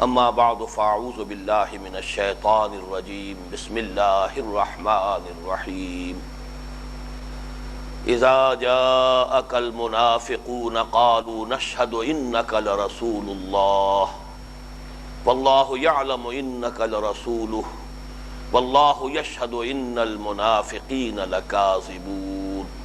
اما بعد فاعوذ باللہ من الشیطان الرجیم بسم اللہ الرحمن الرحیم اذا جاءك المنافقون قالوا نشهد انك لرسول اللہ واللہ یعلم انك لرسوله واللہ یشہد ان المنافقین لکاذبون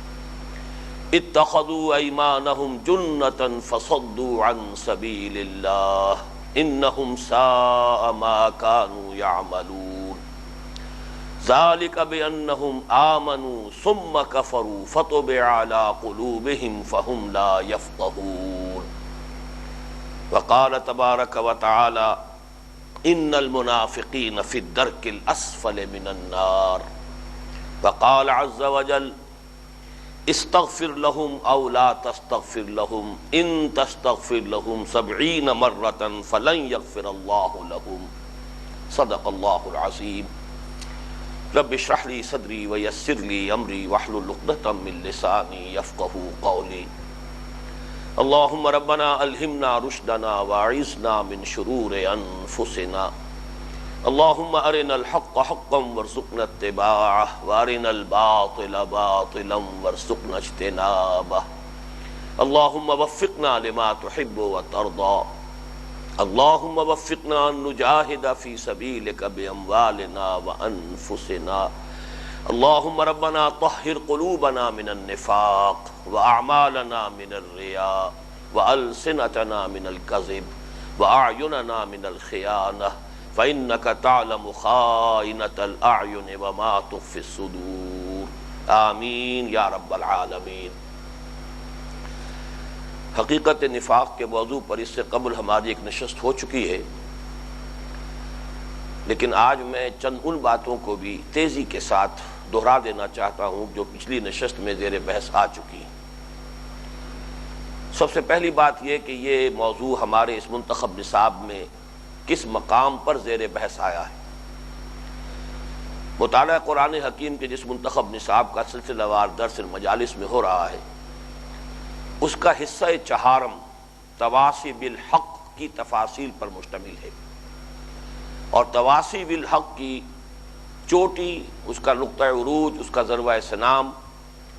اتخذوا ایمانهم جنة فصدوا عن سبیل اللہ انہم ساء ما كانوا يعملون ذلك بأنهم آمنوا ثم كفروا فطبع على قلوبهم فهم لا يفقهون وقال تبارك وتعالى ان المنافقين في الدرك الأسفل من النار وقال عز وجل استغفر لهم او لا تستغفر لهم ان تستغفر لهم 70 مرة فلن يغفر الله لهم صدق الله العظيم رب اشرح لي صدري ويسر لي امري واحلل عقدة من لساني يفقهوا قولي اللهم ربنا الهمنا رشدنا واعذنا من شرور انفسنا اللهم ارنا الحق حقا وارزقنا اتباعه وارنا الباطل باطلا وارزقنا اجتنابه اللهم وفقنا لما تحب وترضى اللهم وفقنا ان نجاهد في سبيلك باموالنا وانفسنا اللهم ربنا طهر قلوبنا من النفاق واعمالنا من الرياء والسنتنا من الكذب واعيننا من الخيانة فإنك تعلم خائنة الأعين وما تخفي الصدور آمین یا رب العالمین۔ حقیقت نفاق کے موضوع پر اس سے قبل ہماری ایک نشست ہو چکی ہے، لیکن آج میں چند ان باتوں کو بھی تیزی کے ساتھ دہرا دینا چاہتا ہوں جو پچھلی نشست میں زیر بحث آ چکی ہیں۔ سب سے پہلی بات یہ کہ یہ موضوع ہمارے اس منتخب نصاب میں کس مقام پر زیر بحث آیا ہے۔ مطالعہ قرآن حکیم کے جس منتخب نصاب کا سلسلہ وار درس المجالس میں ہو رہا ہے، اس کا حصہ چہارم تواصی بالحق کی تفاصیل پر مشتمل ہے، اور تواصی بالحق کی چوٹی، اس کا نقطہ عروج، اس کا ذروہ سنام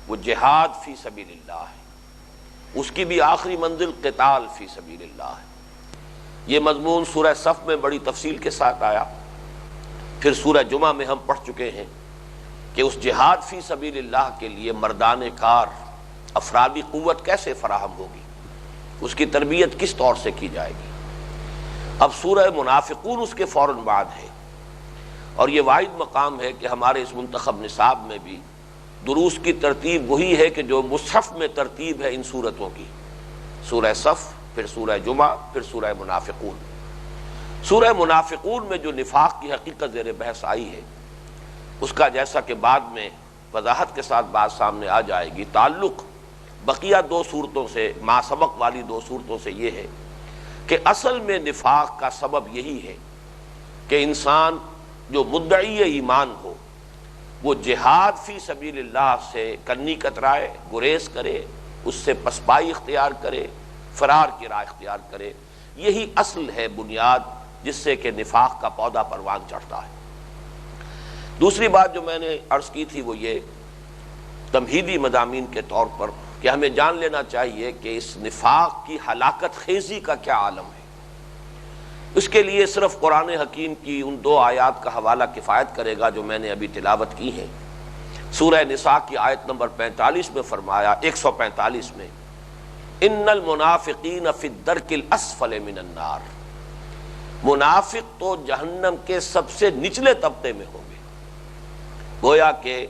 وہ جہاد فی سبیل اللہ ہے، اس کی بھی آخری منزل قتال فی سبیل اللہ ہے۔ یہ مضمون سورہ صف میں بڑی تفصیل کے ساتھ آیا، پھر سورہ جمعہ میں ہم پڑھ چکے ہیں کہ اس جہاد فی سبیل اللہ کے لیے مردان کار افرادی قوت کیسے فراہم ہوگی، اس کی تربیت کس طور سے کی جائے گی۔ اب سورہ منافقون اس کے فوراً بعد ہے، اور یہ واحد مقام ہے کہ ہمارے اس منتخب نصاب میں بھی دروس کی ترتیب وہی ہے کہ جو مصحف میں ترتیب ہے ان سورتوں کی، سورہ صف، پھر سورہ جمعہ، پھر سورہ منافقون۔ سورہ منافقون میں جو نفاق کی حقیقت زیر بحث آئی ہے، اس کا جیسا کہ بعد میں وضاحت کے ساتھ بات سامنے آ جائے گی، تعلق بقیہ دو صورتوں سے، ما سبق والی دو صورتوں سے یہ ہے کہ اصل میں نفاق کا سبب یہی ہے کہ انسان جو مدعی ایمان ہو وہ جہاد فی سبیل اللہ سے کنی کترائے، گریز کرے، اس سے پسپائی اختیار کرے، فرار کی راہ اختیار کرے۔ یہی اصل ہے، بنیاد جس سے کہ نفاق کا پودا پروان چڑھتا ہے۔ دوسری بات جو میں نے عرض کی تھی وہ یہ تمہیدی مضامین کے طور پر کہ ہمیں جان لینا چاہیے کہ اس نفاق کی ہلاکت خیزی کا کیا عالم ہے۔ اس کے لیے صرف قرآن حکیم کی ان دو آیات کا حوالہ کفایت کرے گا جو میں نے ابھی تلاوت کی ہیں۔ سورہ نساء کی آیت نمبر 45 میں فرمایا، 145 میں، ان المنافقین فی الدرک الاسفل من النار، منافق تو جہنم کے سب سے نچلے طبقے میں ہوں گے۔ گویا کہ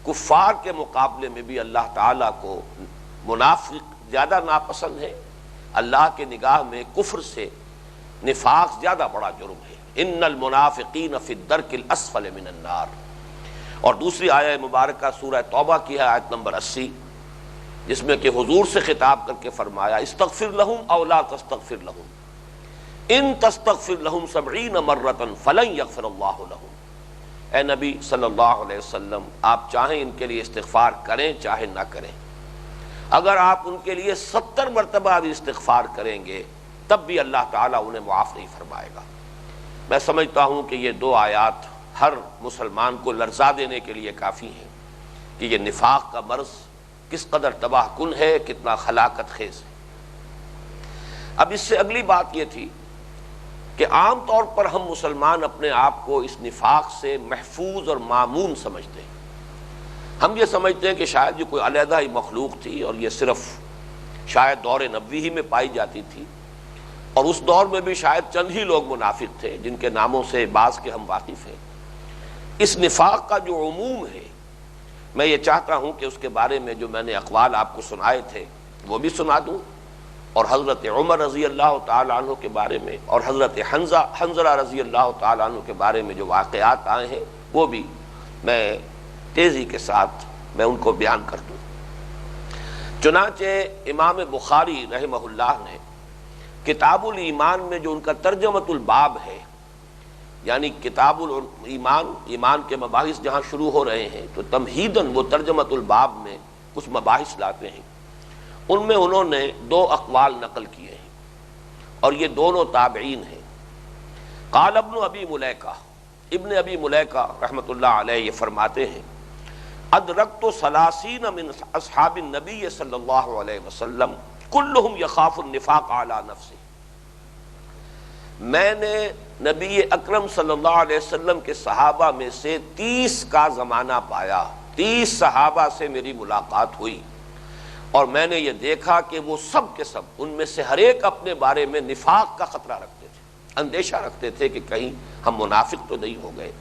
کفار کے مقابلے میں بھی اللہ تعالیٰ کو منافق زیادہ ناپسند ہے، اللہ کے نگاہ میں کفر سے نفاق زیادہ بڑا جرم ہے۔ ان المنافقین فی الدرک الاسفل من النار۔ اور دوسری آیہ مبارکہ سورہ توبہ کی ہے، آیت نمبر 80، جس میں کہ حضور سے خطاب کر کے فرمایا، استغفر لہم او لا تستغفر لہم ان تستغفر لہم 70 مرة فلن یغفر اللہ لہم۔ اے نبی صلی اللہ علیہ وسلم، آپ چاہیں ان کے لیے استغفار کریں چاہے نہ کریں، اگر آپ ان کے لیے 70 مرتبہ بھی استغفار کریں گے تب بھی اللہ تعالیٰ انہیں معاف نہیں فرمائے گا۔ میں سمجھتا ہوں کہ یہ دو آیات ہر مسلمان کو لرزا دینے کے لیے کافی ہیں کہ یہ نفاق کا مرض کس قدر تباہ کن ہے، کتنا ہلاکت خیز ہے۔ اب اس سے اگلی بات یہ تھی کہ عام طور پر ہم مسلمان اپنے آپ کو اس نفاق سے محفوظ اور مامون سمجھتے ہیں۔ ہم یہ سمجھتے ہیں کہ شاید یہ کوئی علیحدہ ہی مخلوق تھی اور یہ صرف شاید دور نبوی ہی میں پائی جاتی تھی، اور اس دور میں بھی شاید چند ہی لوگ منافق تھے جن کے ناموں سے بعض کے ہم واقف ہیں۔ اس نفاق کا جو عموم ہے، میں یہ چاہتا ہوں کہ اس کے بارے میں جو میں نے اقوال آپ کو سنائے تھے وہ بھی سنا دوں، اور حضرت عمر رضی اللہ تعالیٰ عنہ کے بارے میں اور حضرت حنظلہ رضی اللہ تعالیٰ عنہ کے بارے میں جو واقعات آئے ہیں وہ بھی میں تیزی کے ساتھ میں ان کو بیان کر دوں۔ چنانچہ امام بخاری رحمہ اللہ نے کتاب الایمان میں جو ان کا ترجمۃ الباب ہے، یعنی کتاب الایمان، ایمان کے مباحث جہاں شروع ہو رہے ہیں تو تمہیداً وہ ترجمۃ الباب میں کچھ مباحث لاتے ہیں۔ ان میں انہوں نے دو اقوال نقل کیے ہیں اور یہ دونوں تابعین ہیں۔ قال ابن ابی ملیکہ، ابن ابی ملیکہ رحمۃ اللہ علیہ یہ فرماتے ہیں ادرکت 30 من اصحاب النبی صلی اللہ علیہ وسلم کلہم یخاف النفاق علی نفسہ، میں نے نبی اکرم صلی اللہ علیہ وسلم کے صحابہ میں سے 30 کا زمانہ پایا، 30 صحابہ سے میری ملاقات ہوئی، اور میں نے یہ دیکھا کہ وہ سب کے سب ان میں سے ہر ایک اپنے بارے میں نفاق کا خطرہ رکھتے تھے، اندیشہ رکھتے تھے کہ کہیں ہم منافق تو نہیں ہو گئے۔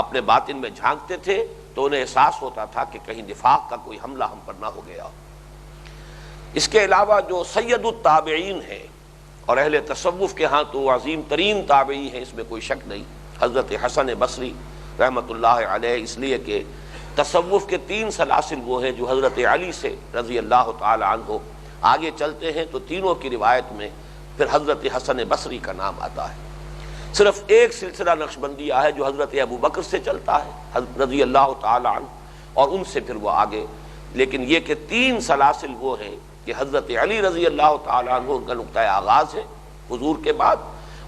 اپنے باطن میں جھانکتے تھے تو انہیں احساس ہوتا تھا کہ کہیں نفاق کا کوئی حملہ ہم پر نہ ہو گیا۔ اس کے علاوہ جو سید التابعین ہیں اور اہل تصوف کے ہاں تو عظیم ترین تابعی ہیں، اس میں کوئی شک نہیں، حضرت حسن بصری رحمۃ اللہ علیہ، اس لیے کہ تصوف کے 3 سلاسل وہ ہیں جو حضرت علی سے رضی اللہ تعالی عنہ آگے چلتے ہیں، تو تینوں کی روایت میں پھر حضرت حسن بصری کا نام آتا ہے۔ صرف ایک سلسلہ نقشبندیہ ہے جو حضرت ابو بکر سے چلتا ہے رضی اللہ تعالی عنہ، اور ان سے پھر وہ آگے، لیکن یہ کہ 3 سلاسل وہ ہیں کہ حضرت علی رضی اللہ تعالی عنہ ان کا نقطہ آغاز ہے حضور کے بعد،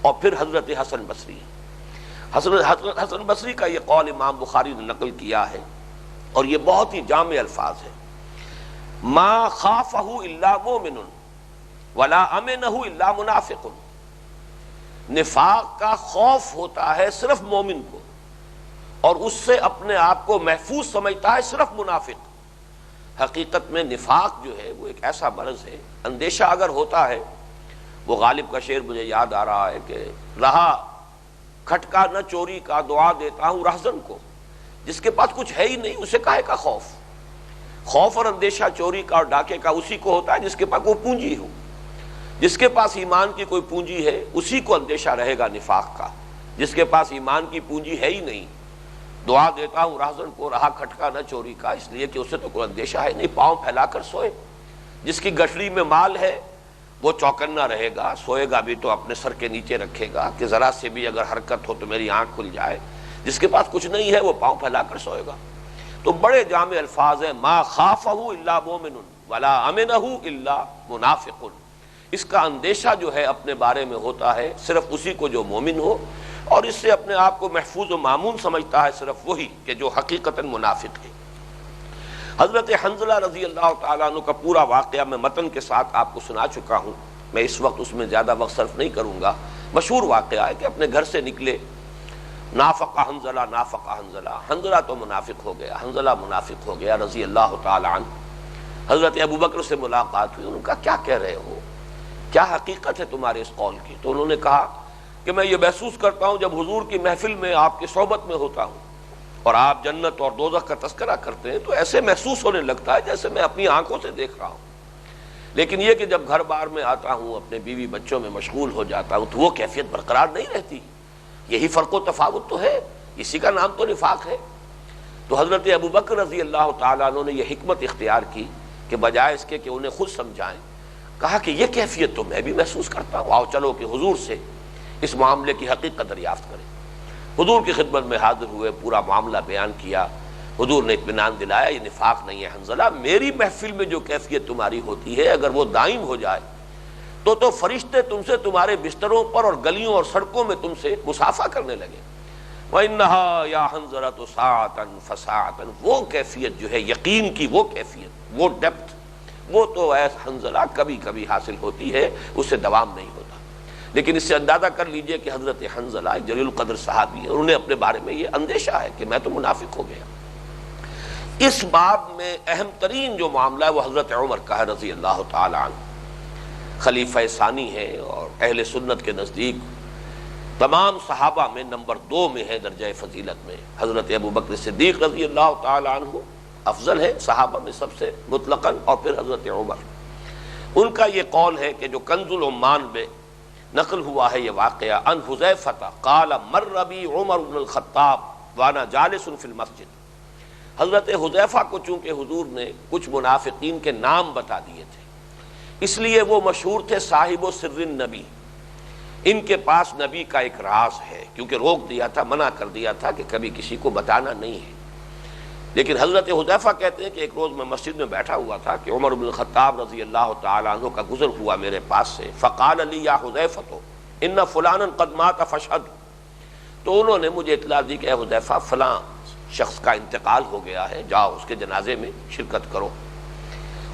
اور پھر حضرت حسن بصری ہے۔ حسن بصری کا یہ قول امام بخاری نے نقل کیا ہے اور یہ بہت ہی جامع الفاظ ہے۔ ما خافہ الا مومن ولا امنہ الا منافق، نفاق کا خوف ہوتا ہے صرف مومن کو، اور اس سے اپنے آپ کو محفوظ سمجھتا ہے صرف منافق۔ حقیقت میں نفاق جو ہے وہ ایک ایسا مرض ہے، اندیشہ اگر ہوتا ہے، وہ غالب کا شعر مجھے یاد آ رہا ہے کہ رہا کھٹکا نہ چوری کا دعا دیتا ہوں رہزن کو، جس کے پاس کچھ ہے ہی نہیں اسے کاہے کا خوف۔ خوف اور اندیشہ چوری کا اور ڈاکے کا اسی کو ہوتا ہے جس کے پاس کوئی پونجی ہو، جس کے پاس ایمان کی کوئی پونجی ہے اسی کو اندیشہ رہے گا نفاق کا، جس کے پاس ایمان کی پونجی ہے ہی نہیں دعا دیتا ہوں رہزن کو، رہا کھٹکا نہ چوری کا، اس لیے کہ اسے تو کوئی اندیشہ ہے نہیں، پاؤں پھیلا کر سوئے۔ جس کی گٹھڑی میں مال ہے وہ چوکنا رہے گا، سوئے گا بھی تو اپنے سر کے نیچے رکھے گا کہ ذرا سے بھی اگر حرکت ہو تو میری آنکھ کھل جائے۔ جس کے پاس کچھ نہیں ہے وہ پاؤں پھیلا کر سوئے گا۔ تو بڑے جامع الفاظ ہیں، ما خافہ الا مومن ولا امنہ الا منافق، اس کا اندیشہ جو ہے اپنے بارے میں ہوتا ہے صرف اسی کو جو مومن ہو، اور اس سے اپنے آپ کو محفوظ و معمون سمجھتا ہے صرف وہی کہ جو حقیقتاً منافق ہے۔ حضرت حنظلہ رضی اللہ تعالیٰ عنہ کا پورا واقعہ میں متن کے ساتھ آپ کو سنا چکا ہوں، میں اس وقت اس میں زیادہ وقت صرف نہیں کروں گا۔ مشہور واقعہ ہے کہ اپنے گھر سے نکلے، نافق حنظلہ نافق حنظلہ، حنظلہ تو منافق ہو گیا، حنظلہ منافق ہو گیا رضی اللہ تعالی عنہ۔ حضرت ابو بکر سے ملاقات ہوئی، انہوں نے کہا کیا کہہ رہے ہو، کیا حقیقت ہے تمہارے اس قول کی؟ تو انہوں نے کہا کہ میں یہ محسوس کرتا ہوں جب حضور کی محفل میں آپ کی صحبت میں ہوتا ہوں اور آپ جنت اور دوزخ کا تذکرہ کرتے ہیں تو ایسے محسوس ہونے لگتا ہے جیسے میں اپنی آنکھوں سے دیکھ رہا ہوں، لیکن یہ کہ جب گھر بار میں آتا ہوں، اپنے بیوی بچوں میں مشغول ہو جاتا ہوں تو وہ کیفیت برقرار نہیں رہتی۔ یہی فرق و تفاوت تو ہے، اسی کا نام تو نفاق ہے۔ تو حضرت ابو بکر رضی اللہ تعالیٰ عنہ نے یہ حکمت اختیار کی کہ بجائے اس کے کہ انہیں خود سمجھائیں، کہا کہ یہ کیفیت تو میں بھی محسوس کرتا ہوں، آؤ چلو کہ حضور سے اس معاملے کی حقیقت دریافت کریں۔ حضور کی خدمت میں حاضر ہوئے، پورا معاملہ بیان کیا، حضور نے اطمینان دلایا یہ نفاق نہیں ہے حنظلہ، میری محفل میں جو کیفیت تمہاری ہوتی ہے اگر وہ دائم ہو جائے تو فرشتے تم سے تمہارے بستروں پر اور گلیوں اور سڑکوں میں تم سے مصافحہ کرنے لگے۔ وَإِنَّهَا يَا حَنْظَلَةُ سَاعَةً فَسَاعَةً، وہ کیفیت جو ہے یقین کی، وہ کیفیت، وہ ڈیپتھ، وہ تو ایسا حنظلہ کبھی کبھی حاصل ہوتی ہے، اس سے دوام نہیں ہوتا۔ لیکن اس سے اندازہ کر لیجئے کہ حضرت حنظلہ ایک جلیل القدر صحابی ہے، انہیں اپنے بارے میں یہ اندیشہ ہے کہ میں تو منافق ہو گیا۔ اس باب میں اہم ترین جو معاملہ ہے وہ حضرت عمر کا ہے رضی اللہ تعالی عنہ، خلیفہ ثانی ہے اور اہل سنت کے نزدیک تمام صحابہ میں نمبر 2 میں ہے درجہ فضیلت میں۔ حضرت ابو بکر صدیق رضی اللہ تعالی عنہ افضل ہے صحابہ میں سب سے مطلقاً، اور پھر حضرت عمر۔ ان کا یہ قول ہے کہ جو کنز العمان میں نقل ہوا ہے یہ واقعہ، ان حذیفہ قال مر بی عمر بن الخطاب وانا جالس فی المسجد۔ حضرت حذیفہ کو چونکہ حضور نے کچھ منافقین کے نام بتا دیے تھے، اس لیے وہ مشہور تھے صاحب و سر النبی، ان کے پاس نبی کا ایک راز ہے، کیونکہ روک دیا تھا، منع کر دیا تھا کہ کبھی کسی کو بتانا نہیں ہے۔ لیکن حضرت حذیفہ کہتے ہیں کہ ایک روز میں مسجد میں بیٹھا ہوا تھا کہ عمر بن الخطاب رضی اللہ تعالی عنہ کا گزر ہوا میرے پاس سے، فقال لی یا حذیفہ ان فلانا قد مات فاشهد، تو انہوں نے مجھے اطلاع دی کہ اے حذیفہ فلاں شخص کا انتقال ہو گیا ہے، جاؤ اس کے جنازے میں شرکت کرو۔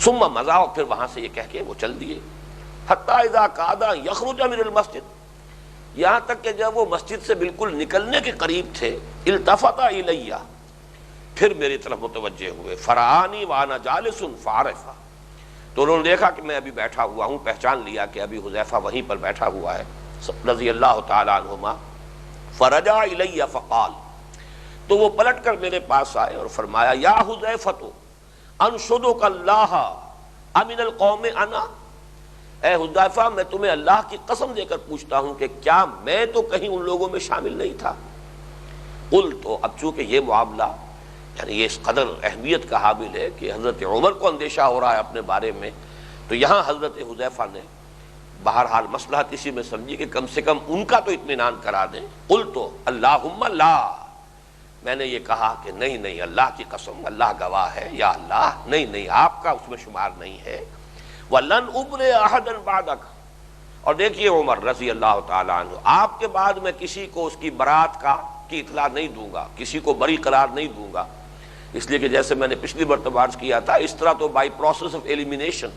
ثم مضى، اور پھر وہاں سے یہ کہہ کے وہ چل دیے، حتی اذا کاد یخرج من المسجد، یہاں تک کہ جب وہ مسجد سے بالکل نکلنے کے قریب تھے، التفت الیہ، پھر میری طرف متوجہ ہوئے، فرعانی وانا جالس فعرفا، تو انہوں نے دیکھا کہ میں ابھی بیٹھا ہوا ہوں، پہچان لیا کہ ابھی حذیفہ وہیں پر بیٹھا ہوا ہے رضی اللہ تعالی عنہما۔ فرجع الی فقال، تو وہ پلٹ کر میرے پاس آئے اور فرمایا یا حذیفہ انشدک اللہ امن القوم انا، اے حذیفہ میں تمہیں اللہ کی قسم دے کر پوچھتا ہوں کہ کیا میں تو کہیں ان لوگوں میں شامل نہیں تھا؟ قلت، تو اب چونکہ یہ معاملہ یعنی یہ اس قدر اہمیت کا حامل ہے کہ حضرت عمر کو اندیشہ ہو رہا ہے اپنے بارے میں، تو یہاں حضرت حذیفہ نے بہرحال مصلحت اسی میں سمجھی کہ کم سے کم ان کا تو اطمینان کرا دیں۔ قلت اللہم لا، میں نے یہ کہا کہ نہیں نہیں، اللہ کی قسم، اللہ گواہ ہے، یا اللہ نہیں نہیں، آپ کا اس میں شمار نہیں ہے۔ وَلَنْ أُبْرِئَ أَحَدًا بَعْدَكَ، اور دیکھیے عمر رضی اللہ تعالیٰ عنہ، آپ کے بعد میں کسی کو اس کی برات کی اطلاع نہیں دوں گا، کسی کو بری قرار نہیں دوں گا، اس لیے کہ جیسے میں نے پچھلی مرتبہ عرض کیا تھا، اس طرح تو بائی پروسیس آف ایلیمینیشن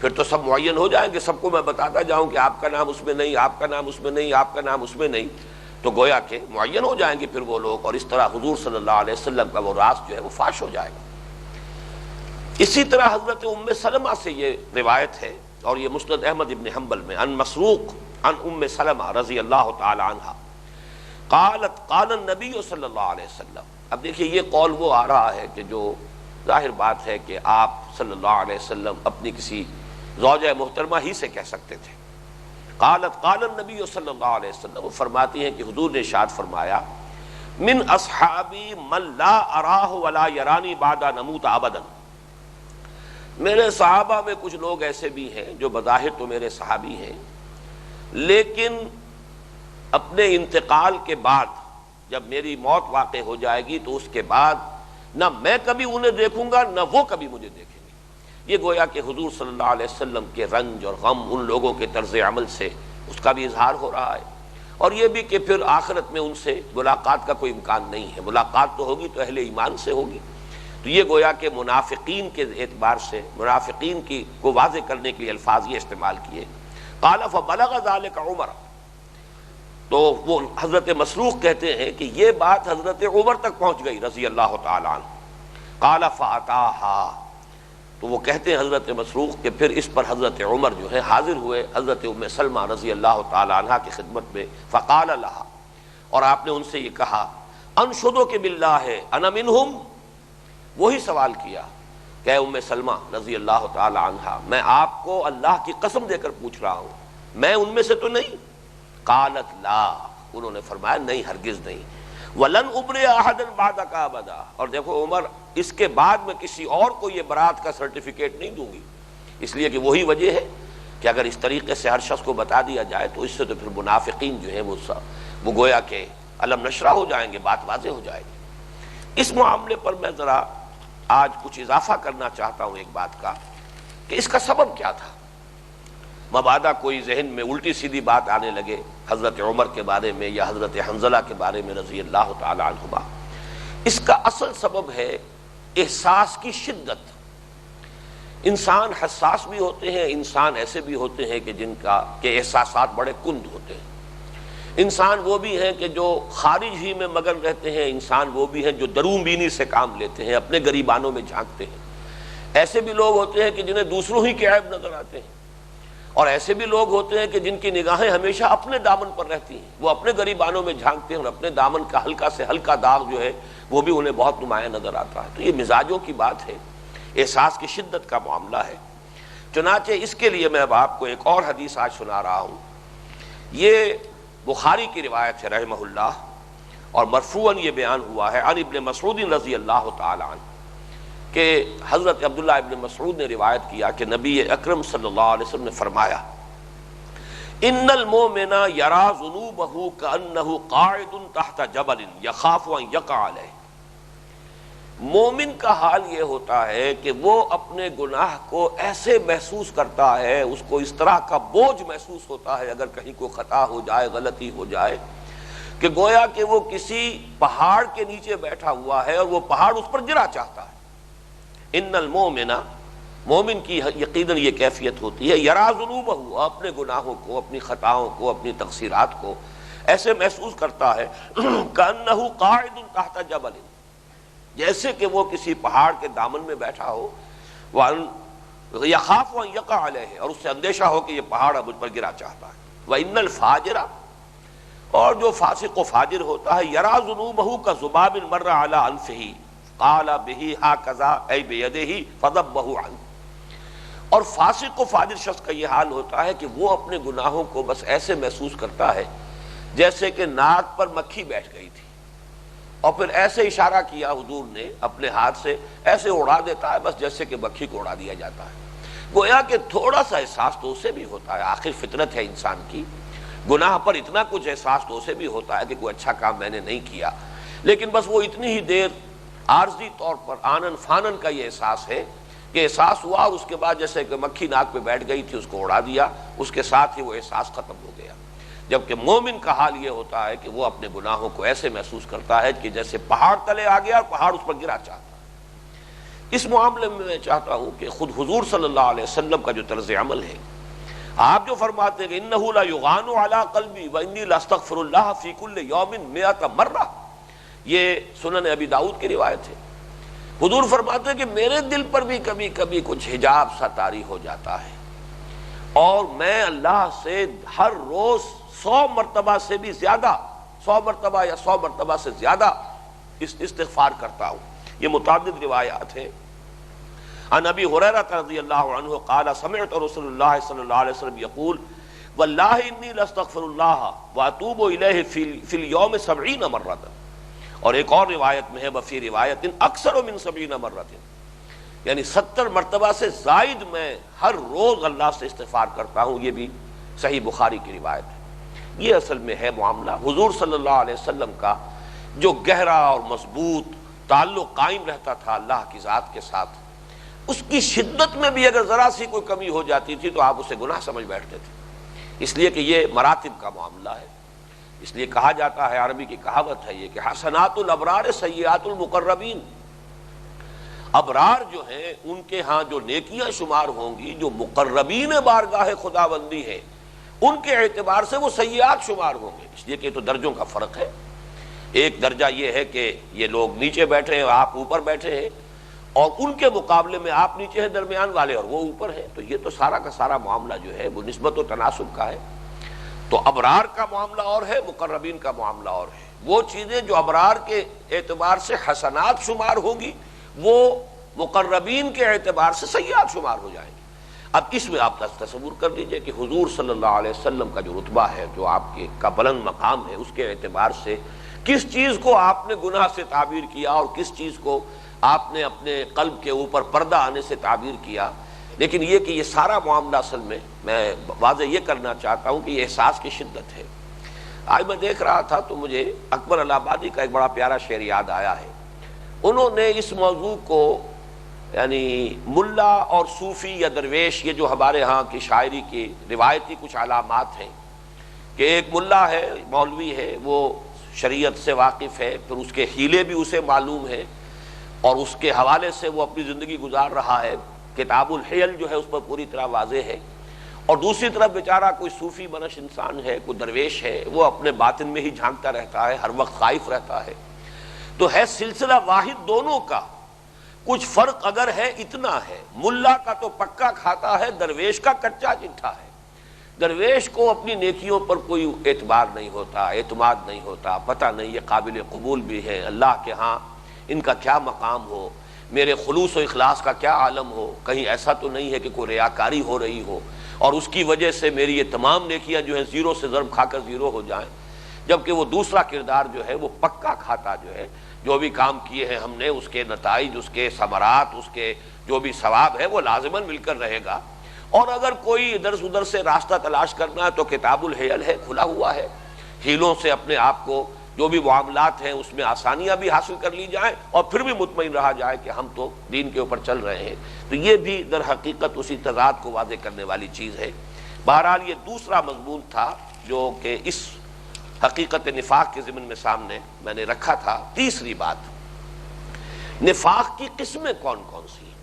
پھر تو سب معین ہو جائیں گے، سب کو میں بتاتا جاؤں کہ آپ کا نام اس میں نہیں، آپ کا نام اس میں نہیں، آپ کا نام اس میں نہیں، تو گویا کہ معین ہو جائیں گے پھر وہ لوگ، اور اس طرح حضور صلی اللہ علیہ وسلم کا وہ راز جو ہے وہ فاش ہو جائے گا۔ اسی طرح حضرت ام سلمہ سے یہ روایت ہے، اور یہ مسند احمد ابن حنبل میں، ان مسروق ان ام سلمہ رضی اللہ تعالی عنہا قالت قال النبی صلی اللہ علیہ وسلم۔ اب دیکھیے یہ قول وہ آ رہا ہے کہ جو ظاہر بات ہے کہ آپ صلی اللہ علیہ وسلم اپنی کسی زوجہ محترمہ ہی سے کہہ سکتے تھے۔ قالت قال النبی صلی اللہ علیہ وسلم، وہ فرماتی ہیں کہ حضور نے ارشاد فرمایا من اصحابی من لا اراہ ولا یرانی بعد نموت ابدا، میرے صحابہ میں کچھ لوگ ایسے بھی ہیں جو بظاہر تو میرے صحابی ہیں، لیکن اپنے انتقال کے بعد جب میری موت واقع ہو جائے گی تو اس کے بعد نہ میں کبھی انہیں دیکھوں گا نہ وہ کبھی مجھے دیکھیں گے۔ یہ گویا کہ حضور صلی اللہ علیہ وسلم کے رنج اور غم ان لوگوں کے طرز عمل سے اس کا بھی اظہار ہو رہا ہے، اور یہ بھی کہ پھر آخرت میں ان سے ملاقات کا کوئی امکان نہیں ہے، ملاقات تو ہوگی تو اہل ایمان سے ہوگی۔ تو یہ گویا کہ منافقین کے اعتبار سے منافقین کی کو واضح کرنے کے لیے الفاظ یہ استعمال کیے۔ قال فبلغ ذلك عمر، تو وہ حضرت مسروق کہتے ہیں کہ یہ بات حضرت عمر تک پہنچ گئی رضی اللہ تعالی عنہ۔ قال فاتاها، تو وہ کہتے ہیں حضرت مسروق کہ پھر اس پر حضرت عمر جو ہے حاضر ہوئے حضرت ام سلمہ رضی اللہ تعالی عنہا کی خدمت میں، فقال لها، اور آپ نے ان سے یہ کہا انشدک باللہ انا منہم، وہی سوال کیا کہ ام سلمہ رضی اللہ تعالی عنہا، میں آپ کو اللہ کی قسم دے کر پوچھ رہا ہوں میں ان میں سے تو نہیں؟ قالت لا، انہوں نے فرمایا نہیں، ہرگز نہیں۔ وَلَنْ أُبْرِئَ أَحَدًا بَعْدَكَ أَبَدًا، اور دیکھو عمر اس کے بعد میں کسی اور کو یہ برات کا سرٹیفکیٹ نہیں دوں گی، اس لیے کہ وہی وجہ ہے کہ اگر اس طریقے سے ہر شخص کو بتا دیا جائے تو اس سے تو پھر منافقین جو ہیں وہ گویا کہ علم نشرہ ہو جائیں گے، بات واضح ہو جائے گی۔ اس معاملے پر میں ذرا آج کچھ اضافہ کرنا چاہتا ہوں ایک بات کا، کہ اس کا سبب کیا تھا۔ مبادا کوئی ذہن میں الٹی سیدھی بات آنے لگے حضرت عمر کے بارے میں یا حضرت حنظلہ کے بارے میں رضی اللہ تعالی عنہما، اس کا اصل سبب ہے احساس کی شدت۔ انسان حساس بھی ہوتے ہیں، انسان ایسے بھی ہوتے ہیں کہ جن کا کہ احساسات بڑے کند ہوتے ہیں، انسان وہ بھی ہیں کہ جو خارج ہی میں مگن رہتے ہیں، انسان وہ بھی ہیں جو درون بینی سے کام لیتے ہیں، اپنے گریبانوں میں جھانکتے ہیں۔ ایسے بھی لوگ ہوتے ہیں کہ جنہیں دوسروں ہی کے عیب نظر آتے ہیں، اور ایسے بھی لوگ ہوتے ہیں کہ جن کی نگاہیں ہمیشہ اپنے دامن پر رہتی ہیں، وہ اپنے گریبانوں میں جھانکتے ہیں اور اپنے دامن کا ہلکا سے ہلکا داغ جو ہے وہ بھی انہیں بہت نمایاں نظر آتا ہے۔ تو یہ مزاجوں کی بات ہے، احساس کی شدت کا معاملہ ہے۔ چنانچہ اس کے لیے میں اب آپ کو ایک اور حدیث آج سنا رہا ہوں۔ یہ بخاری کی روایت ہے رحمہ اللہ، اور مرفوعاً یہ بیان ہوا ہے عن ابن مسعود رضی اللہ تعالی عنہ کہ حضرت عبداللہ ابن مسعود نے روایت کیا کہ نبی اکرم صلی اللہ علیہ وسلم نے فرمایا ان المؤمن یری ذنوبہ کأنہ قاعد تحت جبل یخاف ان یقع علیہ۔ مومن کا حال یہ ہوتا ہے کہ وہ اپنے گناہ کو ایسے محسوس کرتا ہے، اس کو اس طرح کا بوجھ محسوس ہوتا ہے اگر کہیں کوئی خطا ہو جائے، غلطی ہو جائے، کہ گویا کہ وہ کسی پہاڑ کے نیچے بیٹھا ہوا ہے اور وہ پہاڑ اس پر گرا چاہتا ہے۔ ان المؤمن، مومن کی یقیناً یہ کیفیت ہوتی ہے، یری ذنوبہ، اپنے گناہوں کو، اپنی خطاؤں کو، اپنی تقصیرات کو ایسے محسوس کرتا ہے کأنہ قاعد تحت جبل، جیسے کہ وہ کسی پہاڑ کے دامن میں بیٹھا ہو، یخاف ان یقع علیہ، اور اس سے اندیشہ ہو کہ یہ پہاڑ اب مجھ پر گرا چاہتا ہے۔ وان الفاجر، اور جو فاسق و فاجر ہوتا ہے، یری ذنوبہ کذباب مر علی انفہ قال بہ ھکذا ای بیدہ فذبہ عنہ۔ اور فاسق و فاجر شخص کا یہ حال ہوتا ہے کہ وہ اپنے گناہوں کو بس ایسے محسوس کرتا ہے جیسے کہ ناک پر مکھی بیٹھ گئی تھی، اور پھر ایسے اشارہ کیا حضور نے اپنے ہاتھ سے، ایسے اڑا دیتا ہے بس جیسے کہ مکھی کو اڑا دیا جاتا ہے۔ گویا کہ تھوڑا سا احساس تو اسے بھی ہوتا ہے، آخر فطرت ہے انسان کی، گناہ پر اتنا کچھ احساس تو اسے بھی ہوتا ہے کہ کوئی اچھا کام میں نے نہیں کیا، لیکن بس وہ اتنی ہی دیر عارضی طور پر آنن فانن کا یہ احساس ہے کہ احساس ہوا، اور اس کے بعد جیسے کہ مکھی ناک پہ بیٹھ گئی تھی اس کو اڑا دیا، اس کے ساتھ ہی وہ احساس ختم ہو گیا۔ جبکہ مومن کا حال یہ ہوتا ہے کہ وہ اپنے گناہوں کو ایسے محسوس کرتا ہے کہ جیسے پہاڑ تلے آ گیا اور پہاڑ اس پر گرا چاہتا ہے۔ اس معاملے میں میں چاہتا ہوں کہ خود حضور صلی اللہ علیہ وسلم کا جو طرز عمل ہے، آپ جو فرماتے ہیں کہ انہ لا یغان علی قلبی وانی لاستغفر اللہ فی کل یوم 100 مرہ، یہ سنن ابی داؤد کی روایت ہے۔ حضور فرماتے ہیں کہ میرے دل پر بھی کبھی کبھی کچھ حجاب سا طاری ہو جاتا ہے، اور میں اللہ سے ہر روز 100 مرتبہ سے بھی زیادہ، 100 مرتبہ یا 100 مرتبہ سے زیادہ استغفار کرتا ہوں۔ یہ متعدد روایات ہیں۔ عن ابی ہریرہ رضی اللہ عنہ قال سمعت رسول اللہ صلی اللہ علیہ وسلم یقول واللہ انی لاستغفر اللہ واتوب الیہ فی اليوم 70 مرۃ، اور ایک اور روایت میں ہے وفی روایت اکثر من 70 مرۃ، یعنی 70 مرتبہ سے زائد میں ہر روز اللہ سے استغفار کرتا ہوں۔ یہ بھی صحیح بخاری کی روایت ہے۔ یہ اصل میں ہے معاملہ حضور صلی اللہ علیہ وسلم کا جو گہرا اور مضبوط تعلق قائم رہتا تھا اللہ کی ذات کے ساتھ، اس کی شدت میں بھی اگر ذرا سی کوئی کمی ہو جاتی تھی تو آپ اسے گناہ سمجھ بیٹھتے تھے، اس لیے کہ یہ مراتب کا معاملہ ہے۔ اس لیے کہا جاتا ہے، عربی کی کہاوت ہے یہ کہ حسنات الابرار سیئات المقربین، ابرار جو ہیں ان کے ہاں جو نیکیاں شمار ہوں گی، جو مقربین بارگاہ خداوندی ہیں، ان کے اعتبار سے وہ سیئات شمار ہوں گے۔ اس لیے کہ تو درجوں کا فرق ہے، ایک درجہ یہ ہے کہ یہ لوگ نیچے بیٹھے ہیں، آپ اوپر بیٹھے ہیں، اور ان کے مقابلے میں آپ نیچے ہیں درمیان والے اور وہ اوپر ہیں، تو یہ تو سارا کا سارا معاملہ جو ہے وہ نسبت و تناسب کا ہے۔ تو ابرار کا معاملہ اور ہے، مقربین کا معاملہ اور ہے۔ وہ چیزیں جو ابرار کے اعتبار سے حسنات شمار ہوں گی، وہ مقربین کے اعتبار سے سیئات شمار ہو جائیں گی۔ اب اس میں آپ تصور کر لیجئے کہ حضور صلی اللہ علیہ وسلم کا جو رتبہ ہے، جو آپ کے کا بلند مقام ہے، اس کے اعتبار سے کس چیز کو آپ نے گناہ سے تعبیر کیا اور کس چیز کو آپ نے اپنے قلب کے اوپر پردہ آنے سے تعبیر کیا۔ لیکن یہ کہ یہ سارا معاملہ اصل میں واضح یہ کرنا چاہتا ہوں کہ یہ احساس کی شدت ہے۔ آج میں دیکھ رہا تھا تو مجھے اکبر الہ آبادی کا ایک بڑا پیارا شعر یاد آیا ہے۔ انہوں نے اس موضوع کو یعنی ملا اور صوفی یا درویش، یہ جو ہمارے ہاں کی شاعری کی روایتی کچھ علامات ہیں کہ ایک ملا ہے، مولوی ہے، وہ شریعت سے واقف ہے، پھر اس کے حیلے بھی اسے معلوم ہے اور اس کے حوالے سے وہ اپنی زندگی گزار رہا ہے، کتاب الحیل جو ہے اس پر پوری طرح واضح ہے، اور دوسری طرف بیچارہ کوئی صوفی منش انسان ہے، کوئی درویش ہے، وہ اپنے باطن میں ہی جھانکتا رہتا ہے، ہر وقت خائف رہتا ہے، تو ہے سلسلہ واحد دونوں کا، کچھ فرق اگر ہے اتنا ہے، ملا کا تو پکا کھاتا ہے، درویش کا کچا چٹھا ہے۔ درویش کو اپنی نیکیوں پر کوئی اعتبار نہیں ہوتا، اعتماد نہیں ہوتا، پتہ نہیں یہ قابل قبول بھی ہے، اللہ کے ہاں ان کا کیا مقام ہو، میرے خلوص و اخلاص کا کیا عالم ہو، کہیں ایسا تو نہیں ہے کہ کوئی ریاکاری ہو رہی ہو اور اس کی وجہ سے میری یہ تمام نیکیاں جو ہیں زیرو سے ضرب کھا کر زیرو ہو جائیں، جبکہ وہ دوسرا کردار جو ہے وہ پکا کھاتا جو ہے، جو بھی کام کیے ہیں ہم نے اس کے نتائج، اس کے ثمرات، اس کے جو بھی ثواب ہے وہ لازماً مل کر رہے گا، اور اگر کوئی ادھر ادھر سے راستہ تلاش کرنا ہے تو کتاب الحیل ہے، کھلا ہوا ہے، ہیلوں سے اپنے آپ کو جو بھی معاملات ہیں اس میں آسانیاں بھی حاصل کر لی جائیں اور پھر بھی مطمئن رہا جائے کہ ہم تو دین کے اوپر چل رہے ہیں، تو یہ بھی در حقیقت اسی تضاد کو واضح کرنے والی چیز ہے۔ بہرحال یہ دوسرا مضمون تھا جو کہ اس حقیقت نفاق کے ضمن میں سامنے میں نے رکھا تھا۔ تیسری بات، نفاق کی قسمیں کون کون سی ہیں؟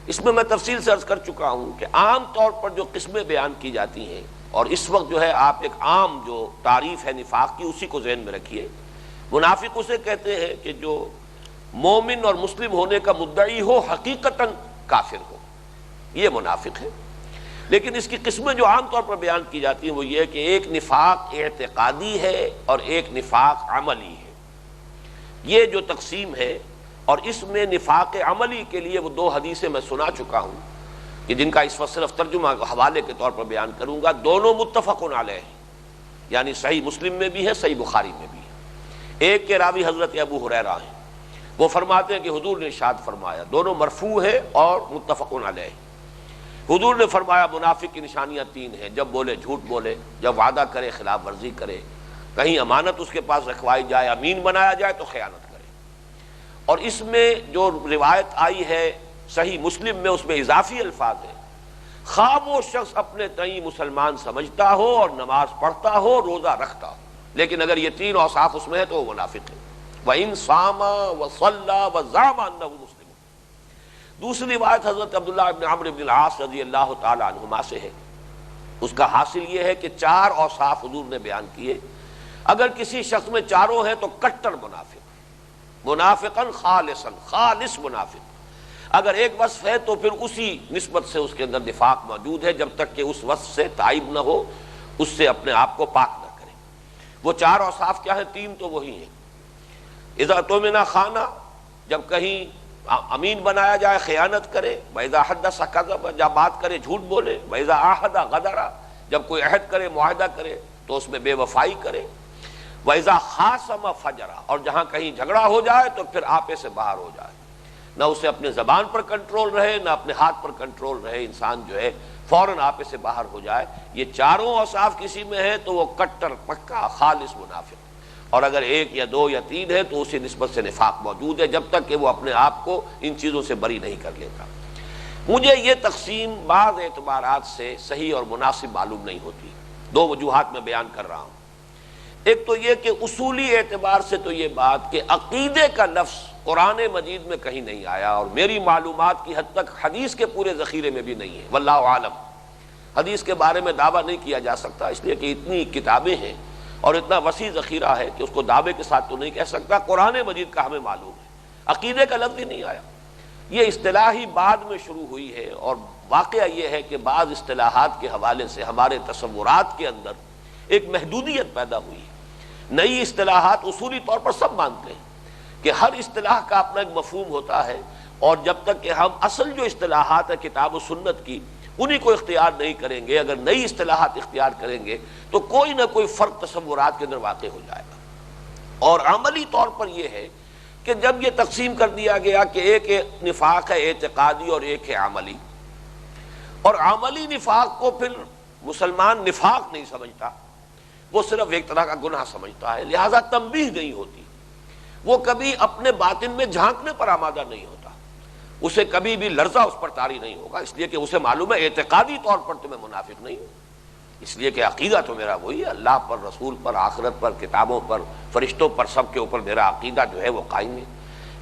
اس میں میں تفصیل سے عرض کر چکا ہوں کہ عام طور پر جو قسمیں بیان کی جاتی ہیں، اور اس وقت جو ہے آپ ایک عام جو تعریف ہے نفاق کی اسی کو ذہن میں رکھیے، منافق اسے کہتے ہیں کہ جو مومن اور مسلم ہونے کا مدعی ہو حقیقتاً کافر ہو، یہ منافق ہے۔ لیکن اس کی قسمیں جو عام طور پر بیان کی جاتی ہیں وہ یہ کہ ایک نفاق اعتقادی ہے اور ایک نفاق عملی ہے۔ یہ جو تقسیم ہے، اور اس میں نفاق عملی کے لیے وہ دو حدیثیں میں سنا چکا ہوں کہ جن کا اس وقت صرف ترجمہ حوالے کے طور پر بیان کروں گا، دونوں متفق علیہ ہیں، یعنی صحیح مسلم میں بھی ہے، صحیح بخاری میں بھی ہے۔ ایک کے راوی حضرت ابو ہریرہ ہیں، وہ فرماتے ہیں کہ حضور نے ارشاد فرمایا، دونوں مرفوع ہے اور متفق علیہ۔ حضور نے فرمایا منافق کی نشانیاں تین ہیں، جب بولے جھوٹ بولے، جب وعدہ کرے خلاف ورزی کرے، کہیں امانت اس کے پاس رکھوائی جائے امین بنایا جائے تو خیانت کرے۔ اور اس میں جو روایت آئی ہے صحیح مسلم میں، اس میں اضافی الفاظ ہیں، خواہ وہ شخص اپنے تئیں مسلمان سمجھتا ہو اور نماز پڑھتا ہو، روزہ رکھتا ہو، لیکن اگر یہ تین اوصاف اس میں ہے تو وہ منافق ہے۔ وَإِن صَامَ وَصَلَّى وَزَعَمَ أَنَّهُ مُسْلِمٌ۔ دوسری روایت حضرت عبداللہ بن عمرو بن العاص رضی اللہ تعالی عنہما سے ہے، اس کا حاصل یہ ہے کہ چار اوصاف حضور نے بیان کیے، اگر کسی شخص میں چاروں ہیں تو کٹر منافق، منافقاً خالصاً، خالص منافق۔ اگر ایک وصف ہے تو پھر اسی نسبت سے اس کے اندر نفاق موجود ہے، جب تک کہ اس وصف سے تائب نہ ہو، اس سے اپنے آپ کو پاک نہ کرے۔ وہ چار اوصاف کیا ہیں؟ تین تو وہی ہیں، اذا اؤتمن خان، جب کہیں امین بنایا جائے خیانت کرے، واذا حدث کذب، جب بات کرے جھوٹ بولے، واذا عاہد غدر، جب کوئی عہد کرے معاہدہ کرے تو اس میں بے وفائی کرے، وَإِذَا خَاصَمَ فَجَرَ، اور جہاں کہیں جھگڑا ہو جائے تو پھر آپے سے باہر ہو جائے، نہ اسے اپنے زبان پر کنٹرول رہے نہ اپنے ہاتھ پر کنٹرول رہے، انسان جو ہے فوراً آپے سے باہر ہو جائے۔ یہ چاروں اوصاف کسی میں ہے تو وہ کٹر پکا خالص منافق، اور اگر ایک یا دو یا تین ہے تو اسی نسبت سے نفاق موجود ہے، جب تک کہ وہ اپنے آپ کو ان چیزوں سے بری نہیں کر لیتا۔ مجھے یہ تقسیم بعض اعتبارات سے صحیح اور مناسب معلوم نہیں ہوتی، دو وجوہات میں بیان کر رہا ہوں۔ ایک تو یہ کہ اصولی اعتبار سے تو یہ بات کہ عقیدے کا لفظ قرآن مجید میں کہیں نہیں آیا، اور میری معلومات کی حد تک حدیث کے پورے ذخیرے میں بھی نہیں ہے، واللہ عالم۔ حدیث کے بارے میں دعویٰ نہیں کیا جا سکتا، اس لیے کہ اتنی کتابیں ہیں اور اتنا وسیع ذخیرہ ہے کہ اس کو دعوے کے ساتھ تو نہیں کہہ سکتا۔ قرآن مجید کا ہمیں معلوم ہے، عقیدے کا لفظ ہی نہیں آیا۔ یہ اصطلاحی بعد میں شروع ہوئی ہے، اور واقعہ یہ ہے کہ بعض اصطلاحات کے حوالے سے ہمارے تصورات کے اندر ایک محدودیت پیدا ہوئی ہے۔ نئی اصطلاحات اصولی طور پر سب مانتے ہیں کہ ہر اصطلاح کا اپنا ایک مفہوم ہوتا ہے، اور جب تک کہ ہم اصل جو اصطلاحات ہیں کتاب و سنت کی انہی کو اختیار نہیں کریں گے، اگر نئی اصطلاحات اختیار کریں گے تو کوئی نہ کوئی فرق تصورات کے اندر واقع ہو جائے گا۔ اور عملی طور پر یہ ہے کہ جب یہ تقسیم کر دیا گیا کہ ایک نفاق ہے اعتقادی اور ایک ہے عملی، اور عملی نفاق کو پھر مسلمان نفاق نہیں سمجھتا، وہ صرف ایک طرح کا گناہ سمجھتا ہے، لہذا تنبیہ نہیں ہوتی، وہ کبھی اپنے باطن میں جھانکنے پر آمادہ نہیں ہوتا، اسے کبھی بھی لرزہ اس پر طاری نہیں ہوگا، اس لیے کہ اسے معلوم ہے اعتقادی طور پر تو میں منافق نہیں ہوں، اس لیے کہ عقیدہ تو میرا وہی ہے، اللہ پر، رسول پر، آخرت پر، کتابوں پر، فرشتوں پر، سب کے اوپر میرا عقیدہ جو ہے وہ قائم ہے۔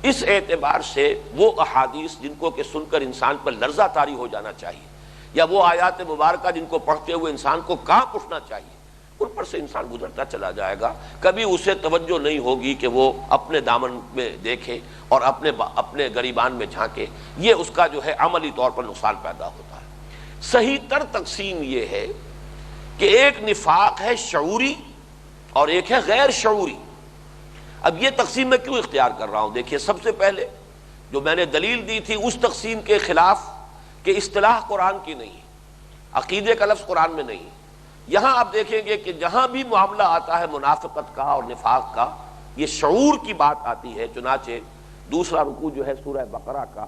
اس اعتبار سے وہ احادیث جن کو کہ سن کر انسان پر لرزہ طاری ہو جانا چاہیے، یا وہ آیات مبارکہ جن کو پڑھتے ہوئے انسان کو کانپ اٹھنا چاہیے، ان پر سے انسان گزرتا چلا جائے گا، کبھی اسے توجہ نہیں ہوگی کہ وہ اپنے دامن میں دیکھے اور اپنے گریبان میں جھانکے، یہ اس کا جو ہے عملی طور پر نقصان پیدا ہوتا ہے۔ صحیح تر تقسیم یہ ہے کہ ایک نفاق ہے شعوری اور ایک ہے غیر شعوری۔ اب یہ تقسیم میں کیوں اختیار کر رہا ہوں؟ دیکھیے، سب سے پہلے جو میں نے دلیل دی تھی اس تقسیم کے خلاف کہ اصطلاح قرآن کی نہیں، عقیدے کا لفظ قرآن میں نہیں، یہاں آپ دیکھیں گے کہ جہاں بھی معاملہ آتا ہے منافقت کا اور نفاق کا، یہ شعور کی بات آتی ہے۔ چنانچہ دوسرا رکوع جو ہے سورہ بقرہ کا،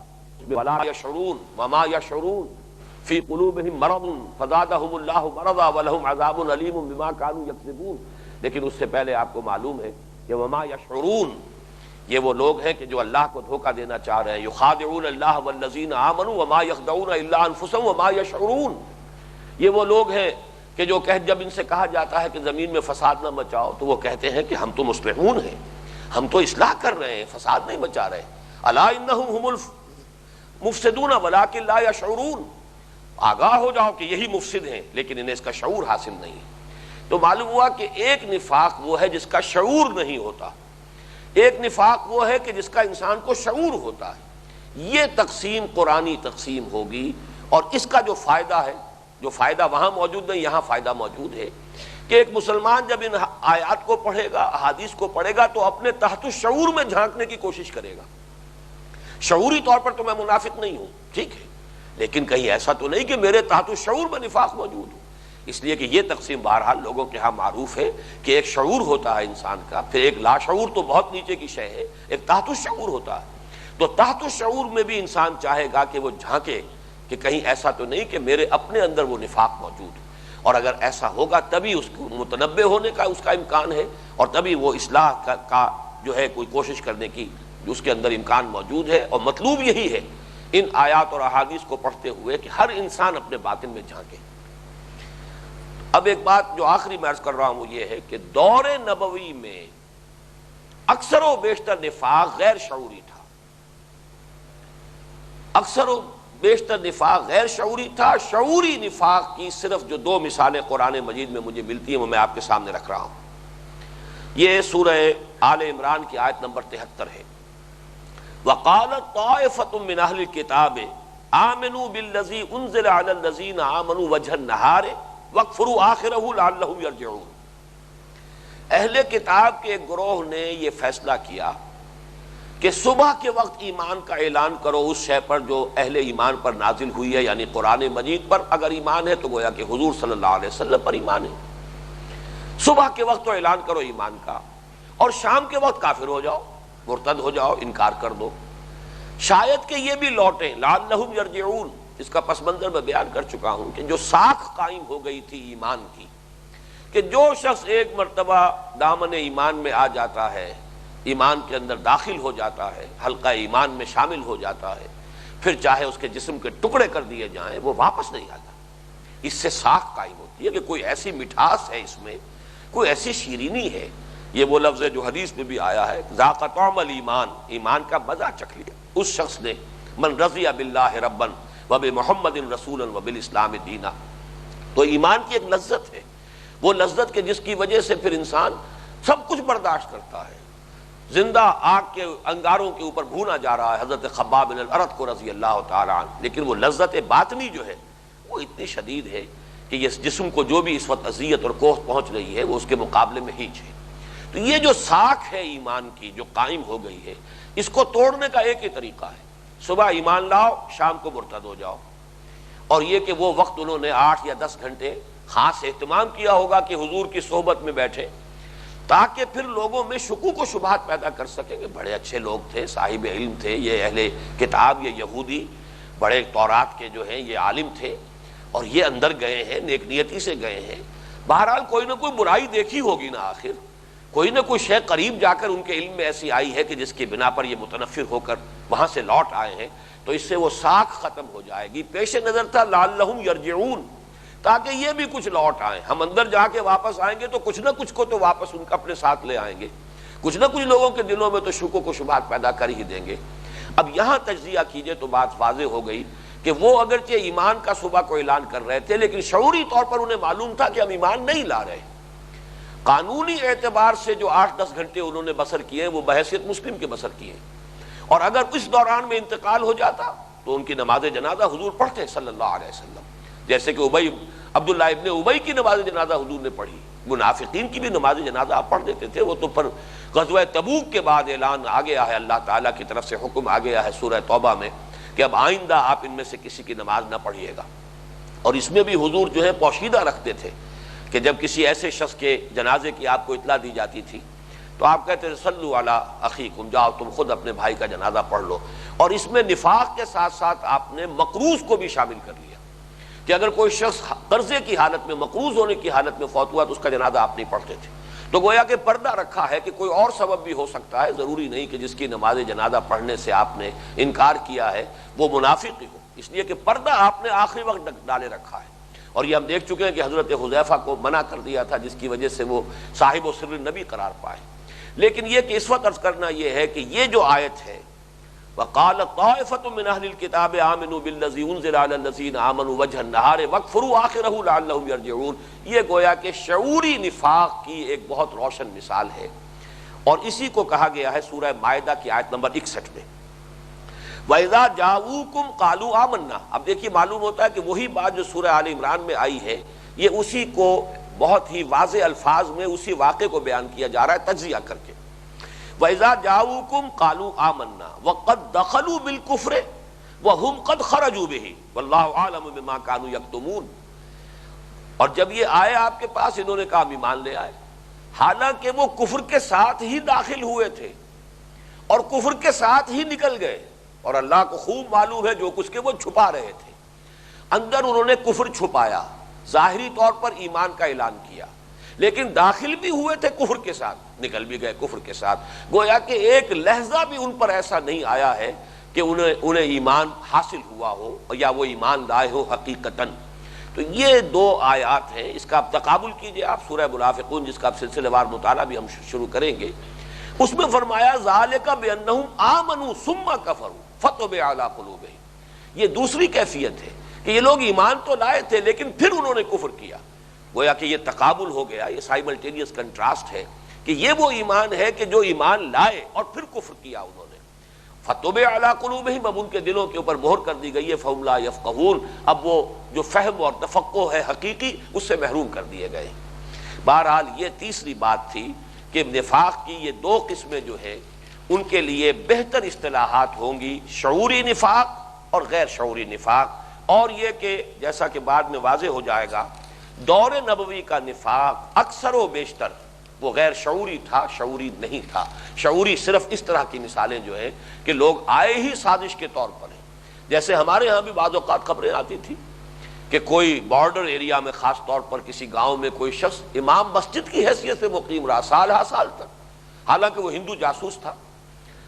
وَلَا يَشْعُرُونَ وَمَا يَشْعُرُونَ فِي قُلُوبِهِم مَرَضٌ فَزَادَهُمُ اللَّهُ مَرَضًا وَلَهُمْ عَذَابٌ أَلِيمٌ بِمَا كَانُوا يَكْذِبُونَ، لیکن اس سے پہلے آپ کو معلوم ہے کہ وَمَا يَشْعُرُونَ یہ وہ لوگ ہیں کہ جو اللہ کو دھوکہ دینا چاہ رہے ہیں، يُخَادِعُونَ اللَّهَ وَالَّذِينَ آمَنُوا وَمَا يَخْدَعُونَ إِلَّا أَنفُسَهُمْ وَمَا يَشْعُرُونَ یہ وہ لوگ ہیں کہ جو جب ان سے کہا جاتا ہے کہ زمین میں فساد نہ مچاؤ تو وہ کہتے ہیں کہ ہم تو مصلحون ہیں، ہم تو اصلاح کر رہے ہیں، فساد نہیں مچا رہے۔ الا انہم هم المفسدون ولکن لا یشعرون، آگاہ ہو جاؤ کہ یہی مفسد ہیں لیکن انہیں اس کا شعور حاصل نہیں ہے۔ تو معلوم ہوا کہ ایک نفاق وہ ہے جس کا شعور نہیں ہوتا، ایک نفاق وہ ہے کہ جس کا انسان کو شعور ہوتا ہے۔ یہ تقسیم قرآنی تقسیم ہوگی، اور اس کا جو فائدہ ہے، جو فائدہ وہاں موجود نہیں یہاں فائدہ موجود ہے، کہ ایک مسلمان جب ان آیات کو پڑھے گا، احادیث کو پڑھے گا، تو اپنے تحت الشعور میں جھانکنے کی کوشش کرے گا۔ شعوری طور پر تو میں منافق نہیں ہوں، ٹھیک ہے، لیکن کہیں ایسا تو نہیں کہ میرے تحت الشعور میں نفاق موجود ہو۔ اس لیے کہ یہ تقسیم بہرحال لوگوں کے ہاں معروف ہے کہ ایک شعور ہوتا ہے انسان کا، پھر ایک لاشعور تو بہت نیچے کی شے ہے، ایک تحت الشعور ہوتا ہے۔ تو تحت الشعور میں بھی انسان چاہے گا کہ وہ جھانکے کہ کہیں ایسا تو نہیں کہ میرے اپنے اندر وہ نفاق موجود ہو، اور اگر ایسا ہوگا تبھی اس کو متنبہ ہونے کا اس کا امکان ہے، اور تبھی وہ اصلاح کا جو ہے کوئی کوشش کرنے کی اس کے اندر امکان موجود ہے۔ اور مطلوب یہی ہے ان آیات اور احادیث کو پڑھتے ہوئے کہ ہر انسان اپنے باطن میں جھانکے۔ اب ایک بات جو آخری میں عرض کر رہا ہوں وہ یہ ہے کہ دور نبوی میں اکثر و بیشتر نفاق غیر شعوری تھا، اکثر و بیشتر نفاق غیر شعوری تھا۔ شعوری نفاق کی صرف جو دو مثالیں قرآن مجید میں مجھے ملتی ہیں وہ میں آپ کے سامنے رکھ رہا ہوں۔ یہ سورہ آل عمران کی آیت نمبر 73 ہے۔ وَقَالَتْ طَائِفَةٌ مِّنْ أَهْلِ الْكِتَابِ آمِنُوا بِالَّذِي أُنزِلَ عَلَى الَّذِينَ آمَنُوا وَجْهَ النَّهَارِ وَاكْفُرُوا آخِرَهُ لَعَلَّهُمْ يَرْجِعُونَ۔ اہل کتاب کے ایک گروہ نے یہ فیصلہ کیا کہ صبح کے وقت ایمان کا اعلان کرو اس شے پر جو اہل ایمان پر نازل ہوئی ہے، یعنی قرآن مجید پر اگر ایمان ہے تو گویا کہ حضور صلی اللہ علیہ وسلم پر ایمان ہے۔ صبح کے وقت تو اعلان کرو ایمان کا، اور شام کے وقت کافر ہو جاؤ، مرتد ہو جاؤ، انکار کر دو، شاید کہ یہ بھی لوٹیں، لعلہم یرجعون۔ اس کا پس منظر میں بیان کر چکا ہوں کہ جو ساکھ قائم ہو گئی تھی ایمان کی، کہ جو شخص ایک مرتبہ دامن ایمان میں آ جاتا ہے، ایمان کے اندر داخل ہو جاتا ہے، حلقہ ایمان میں شامل ہو جاتا ہے، پھر چاہے اس کے جسم کے ٹکڑے کر دیے جائیں وہ واپس نہیں آتا۔ اس سے ساکھ قائم ہوتی ہے کہ کوئی ایسی مٹھاس ہے اس میں، کوئی ایسی شیرینی ہے۔ یہ وہ لفظ ہے جو حدیث میں بھی آیا ہے، ذاق طعم الایمان، ایمان کا مزہ چکھ لیا اس شخص نے، من رضی باللہ ربا وبمحمد رسولا وبالاسلام دینا۔ تو ایمان کی ایک لذت ہے، وہ لذت کہ جس کی وجہ سے پھر انسان سب کچھ برداشت کرتا ہے۔ زندہ آگ کے انگاروں کے اوپر بھونا جا رہا ہے حضرت خباب بن الارت کو رضی اللہ تعالی عنہ، لیکن وہ لذت باطنی جو ہے وہ اتنی شدید ہے کہ یہ جسم کو جو بھی اس وقت اذیت اور کوفت پہنچ رہی ہے وہ اس کے مقابلے میں ہیچ ہے۔ تو یہ جو ساکھ ہے ایمان کی جو قائم ہو گئی ہے، اس کو توڑنے کا ایک ہی طریقہ ہے، صبح ایمان لاؤ، شام کو مرتد ہو جاؤ۔ اور یہ کہ وہ وقت انہوں نے 8 یا 10 گھنٹے خاص اہتمام کیا ہوگا کہ حضور کی صحبت میں بیٹھے، تاکہ پھر لوگوں میں شکوک و شبہات پیدا کر سکیں کہ بڑے اچھے لوگ تھے، صاحب علم تھے، یہ اہل کتاب، یہ یہودی بڑے تورات کے جو ہیں یہ عالم تھے، اور یہ اندر گئے ہیں، نیک نیتی سے گئے ہیں، بہرحال کوئی نہ کوئی برائی دیکھی ہوگی نا آخر، کوئی نہ کوئی شے قریب جا کر ان کے علم میں ایسی آئی ہے کہ جس کی بنا پر یہ متنفر ہو کر وہاں سے لوٹ آئے ہیں، تو اس سے وہ ساکھ ختم ہو جائے گی۔ پیش نظر تھا لعلہم یرجعون، تاکہ یہ بھی کچھ لوٹ آئیں۔ ہم اندر جا کے واپس آئیں گے تو کچھ نہ کچھ کو تو واپس ان کا اپنے ساتھ لے آئیں گے، کچھ نہ کچھ لوگوں کے دلوں میں تو شکوک و شبہات پیدا کر ہی دیں گے۔ اب یہاں تجزیہ کیجئے تو بات واضح ہو گئی کہ وہ اگرچہ ایمان کا صبح کو اعلان کر رہے تھے، لیکن شعوری طور پر انہیں معلوم تھا کہ ہم ایمان نہیں لا رہے۔ قانونی اعتبار سے جو 8-10 گھنٹے انہوں نے بسر کیے وہ بحیثیت مسلم کے بسر کیے، اور اگر اس دوران میں انتقال ہو جاتا تو ان کی نماز جنازہ حضور پڑھتے صلی اللہ علیہ وسلم، جیسے کہ عبداللہ ابن ابی کی نماز جنازہ حضور نے پڑھی۔ منافقین کی بھی نماز جنازہ آپ پڑھ دیتے تھے، وہ تو پر غزوہ تبوک کے بعد اعلان آ گیا ہے، اللہ تعالیٰ کی طرف سے حکم آ گیا ہے سورہ توبہ میں کہ اب آئندہ آپ ان میں سے کسی کی نماز نہ پڑھیے گا۔ اور اس میں بھی حضور جو ہے پوشیدہ رکھتے تھے کہ جب کسی ایسے شخص کے جنازے کی آپ کو اطلاع دی جاتی تھی تو آپ کہتے تھے صلوا علی اخیکم، جاؤ تم خود اپنے بھائی کا جنازہ پڑھ لو۔ اور اس میں نفاق کے ساتھ ساتھ آپ نے مقروض کو بھی شامل کر لیا کہ اگر کوئی شخص قرضے کی حالت میں، مقروض ہونے کی حالت میں فوت ہوا تو اس کا جنازہ آپ نہیں پڑھتے تھے۔ تو گویا کہ پردہ رکھا ہے کہ کوئی اور سبب بھی ہو سکتا ہے، ضروری نہیں کہ جس کی نماز جنازہ پڑھنے سے آپ نے انکار کیا ہے وہ منافق ہی ہو، اس لیے کہ پردہ آپ نے آخری وقت ڈالے رکھا ہے۔ اور یہ ہم دیکھ چکے ہیں کہ حضرت حذیفہ کو منع کر دیا تھا، جس کی وجہ سے وہ صاحب و سر نبی قرار پائے۔ لیکن یہ کہ اس وقت عرض کرنا یہ ہے کہ یہ جو آیت ہے وَقَالَ طَائِفَةٌ مِّنْ أَهْلِ الْكِتَابِ آمِنُوا بِالَّذِي أُنزِلَ عَلَى الَّذِينَ آمَنُوا وَجْهَ النَّهَارِ وَاكْفُرُوا آخِرَهُ لَعَلَّهُمْ يَرْجِعُونَ، یہ گویا کہ شعوری نفاق کی ایک بہت روشن مثال ہے، اور اسی کو کہا گیا ہے سورہ مائدہ کی آیت نمبر 61 میں وَإِذَا جَاءُوكُمْ قَالُوا آمَنَّا۔ اب دیکھیے معلوم ہوتا ہے کہ وہی بات جو سورہ آل عمران میں آئی ہے، یہ اسی کو بہت ہی واضح الفاظ میں اسی واقعے کو بیان کیا جا رہا ہے تجزیہ کر کے۔ وَإِذَا جَاءُوكُمْ قَالُوا آمَنَّا وَقَدْ دَخَلُوا بِالْكُفْرِ وَهُمْ قَدْ خَرَجُوا بِهِ وَاللَّهُ أَعْلَمُ بِمَا كَانُوا يَكْتُمُونَ۔ اور جب یہ آئے آپ کے پاس، انہوں نے کہا ہم ایمان لے آئے، حالانکہ وہ کفر کے ساتھ ہی داخل ہوئے تھے اور کفر کے ساتھ ہی نکل گئے، اور اللہ کو خوب معلوم ہے جو کچھ کے وہ چھپا رہے تھے۔ اندر انہوں نے کفر چھپایا، ظاہری طور پر ایمان کا اعلان کیا، لیکن داخل بھی ہوئے تھے کفر کے ساتھ، نکل بھی گئے کفر کے ساتھ۔ گویا کہ ایک لحظہ بھی ان پر ایسا نہیں آیا ہے کہ انہیں ایمان حاصل ہوا ہو یا وہ ایمان لائے ہو حقیقتاً۔ تو یہ دو آیات ہیں، اس کا آپ تقابل کیجئے آپ سورہ منافقون، جس کا آپ سلسلہ وار مطالعہ بھی ہم شروع کریں گے۔ اس میں فرمایا ذالک بانہم آمنوا ثم کفروا فطبع علی قلوبہم، یہ دوسری کیفیت ہے کہ یہ لوگ ایمان تو لائے تھے لیکن پھر انہوں نے کفر کیا۔ گویا کہ یہ تقابل ہو گیا، یہ سائملٹینیس کنٹراسٹ ہے کہ یہ وہ ایمان ہے کہ جو ایمان لائے اور پھر کفر کیا انہوں نے۔ فطبع علی قلوبہم، اب ان کے دلوں کے اوپر مہر کر دی گئی ہے، فہم لا یفقہون، اب وہ جو فہم اور تفقہ ہے حقیقی اس سے محروم کر دیے گئے۔ بہرحال یہ تیسری بات تھی کہ نفاق کی یہ دو قسمیں جو ہیں ان کے لیے بہتر اصطلاحات ہوں گی، شعوری نفاق اور غیر شعوری نفاق۔ اور یہ کہ جیسا کہ بعد میں واضح ہو جائے گا، دور نبوی کا نفاق اکثر و بیشتر وہ غیر شعوری تھا، شعوری نہیں تھا۔ شعوری صرف اس طرح کی مثالیں جو ہیں کہ لوگ آئے ہی سازش کے طور پر ہیں، جیسے ہمارے ہاں بھی بعض اوقات خبریں آتی تھی کہ کوئی بارڈر ایریا میں خاص طور پر کسی گاؤں میں کوئی شخص امام مسجد کی حیثیت سے مقیم رہا سال ہا سال تک، حالانکہ وہ ہندو جاسوس تھا،